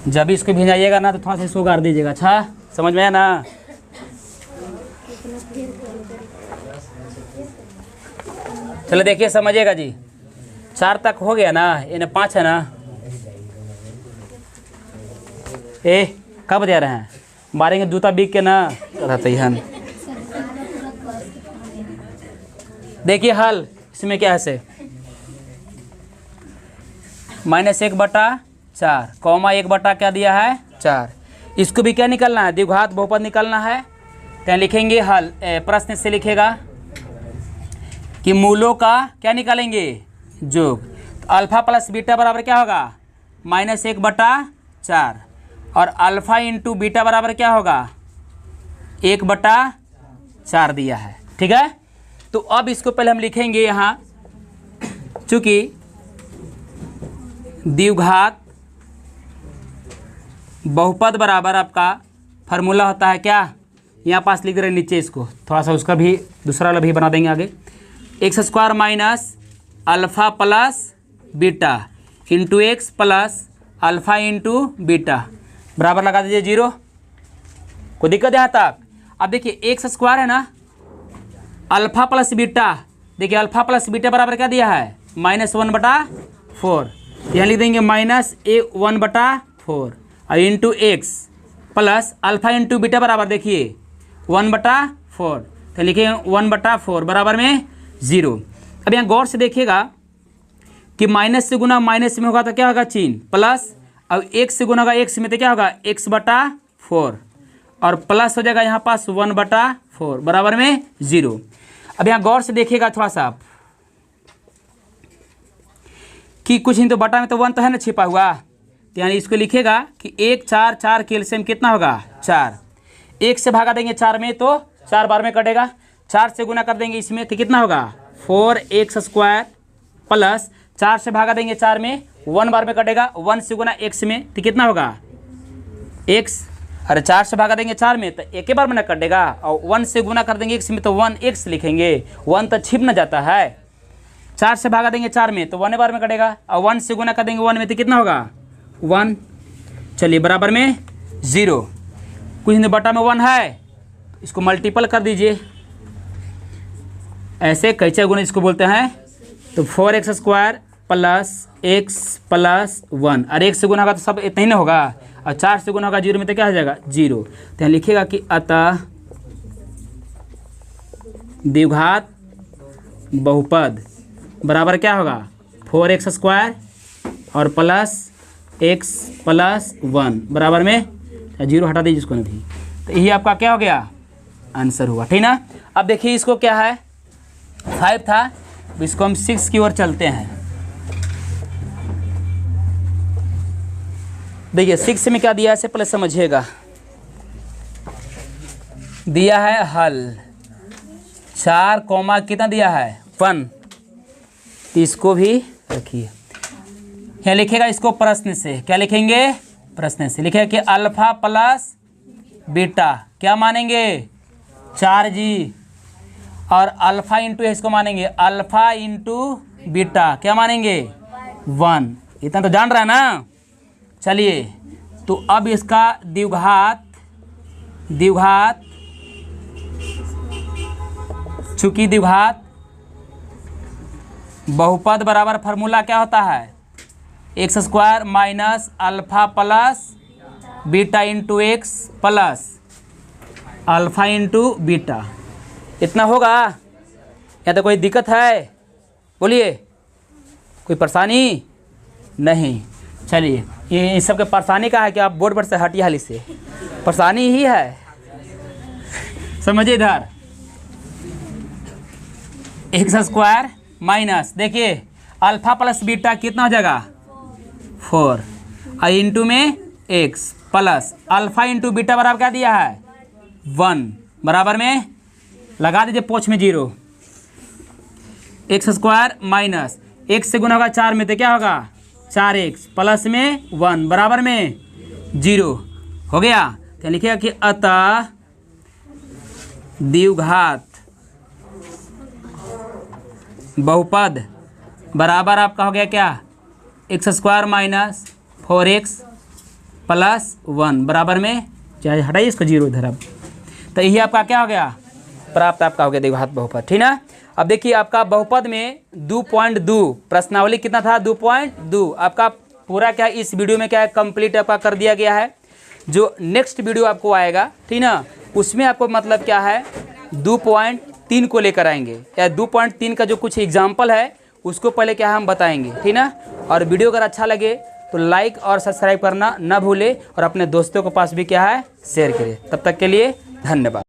A: जब भी इसको भिजाइएगा ना तो थोड़ा सा इसको गाड़ दीजिएगा। अच्छा समझ में आया ना। चलो देखिए समझिएगा जी। 4 तक हो गया ना, इन्हें 5 है ना। ए कब दे रहे हैं, मारेंगे जूता बिक के ना रहते हैं। देखिए हल इसमें क्या है से -1/4 कौमा 1 क्या दिया है 4। इसको भी क्या निकालना है, द्विघात बहुपद निकालना है। तो लिखेंगे हल, प्रश्न से लिखेगा कि मूलों का क्या निकालेंगे योग। तो अल्फ़ा प्लस बीटा बराबर क्या होगा -1/4 और अल्फ़ा इंटू बीटा बराबर क्या होगा 1/4 दिया है। ठीक है, तो अब इसको पहले हम लिखेंगे यहाँ, चूंकि द्विघात बहुपद बराबर आपका फार्मूला होता है क्या, यहाँ पास लिख रहे हैं नीचे, इसको थोड़ा सा उसका भी दूसरा वाला भी बना देंगे आगे। x² minus alpha plus beta into x plus alpha into beta बराबर लगा दीजिए 0। कोई दिक्कत यहाँ तक? अब देखिए x² है ना, अल्फ़ा प्लस बीटा, देखिए अल्फ़ा प्लस बीटा बराबर क्या दिया है, -1/4। यहाँ लिख देंगे -1/4 और into x plus alpha into beta बराबर देखिए 1/4, तो लिखिए 1/4 बराबर में 0। अब यहाँ गौर से देखिएगा कि माइनस से गुना माइनस में होगा तो क्या होगा, चिन्ह प्लस, अब एक्स से गुना होगा एक्स में तो क्या होगा, x/4 और प्लस हो जाएगा यहाँ पास 1/4 बराबर में 0। अब यहाँ गौर से देखिएगा थोड़ा सा आप कि कुछ नहीं तो बटा में तो 1 तो है ना छिपा हुआ, तो यानी इसको लिखेगा कि 1 4 4 के एलसीएम कितना होगा 4। 1 से भागा देंगे 4 में तो 4 बार में कटेगा, 4 से गुना कर देंगे इसमें तो कितना होगा 4x² प्लस 4 से भागा देंगे 4 में 1 बार में कटेगा, 1 से गुना x में तो कितना होगा x, अरे 4 से भागा देंगे 4 में तो एक ही बार में ना कटेगा, और 1 से गुना कर देंगे x में तो 1x लिखेंगे, 1 तो छिप न जाता है। 4 से भागा देंगे 4 में तो 1 बार में कटेगा, और 1 से गुना कर देंगे 1 में तो कितना होगा 1। चलिए बराबर में 0, कुछ नहीं बटा में 1 है, इसको मल्टीपल कर दीजिए, ऐसे कैसे गुना इसको बोलते हैं, तो 4x² प्लस x प्लस 1, और 1 से गुना होगा तो सब इतना ही ना होगा, और 4 से गुना होगा 0 में तो क्या हो जाएगा 0। तो यहाँ लिखिएगा कि अतः द्विघात बहुपद बराबर क्या होगा 4x² और प्लस x प्लस 1 बराबर में 0 हटा दीजिए इसको नहीं, तो यही आपका क्या हो गया आंसर हुआ। ठीक ना। अब देखिए इसको क्या है 5 था, इसको हम 6 की ओर चलते हैं। देखिए 6 में क्या दिया है इसे पहले समझिएगा, दिया है हल 4 कॉमा कितना दिया है 1, तो इसको भी रखिए। यहाँ लिखेगा इसको प्रश्न से, क्या लिखेंगे प्रश्न से लिखेगा कि अल्फा प्लस बीटा क्या मानेंगे 4g, और अल्फा इंटू इसको मानेंगे अल्फा इंटू बीटा क्या मानेंगे 1। इतना तो जान रहा है ना। चलिए तो अब इसका द्विघात चूंकि द्विघात बहुपद बराबर फार्मूला क्या होता है x² minus alpha plus beta into x plus alpha into beta, इतना होगा या तो कोई दिक्कत है बोलिए, कोई परेशानी नहीं। चलिए ये सब के परेशानी का है कि आप बोर्ड पर से हटिए, हाली से परेशानी ही है, समझिए। इधर x² माइनस देखिए अल्फा प्लस बीटा कितना हो जाएगा 4, और इंटू में x plus alpha into beta बराबर क्या दिया है 1 बराबर में लगा दीजिए पोछ में 0। x² माइनस x से गुना होगा 4 में तो क्या होगा 4x प्लस में 1 बराबर में 0 हो गया। तो लिखिएगा कि अतः द्विघात बहुपद बराबर आपका हो गया क्या x² माइनस 4x प्लस 1 बराबर में, चाहे हटाइए इसको 0 इधर। अब तो यही आपका क्या हो गया प्राप्त आपका हो गया द्विघात बहुपद। ठीक ना। अब देखिए आपका बहुपद में 2.2 प्रश्नावली कितना था 2.2 आपका पूरा क्या इस वीडियो में क्या है कंप्लीट आपका कर दिया गया है। जो नेक्स्ट वीडियो आपको आएगा ठीक ना, उसमें आपको मतलब क्या है 2.3 को लेकर आएंगे, या 2.3 का जो कुछ एग्जाम्पल है उसको पहले क्या हम बताएंगे। ठीक ना। और वीडियो अगर अच्छा लगे तो लाइक और सब्सक्राइब करना ना भूले, और अपने दोस्तों के पास भी क्या है शेयर करें। तब तक के लिए धन्यवाद।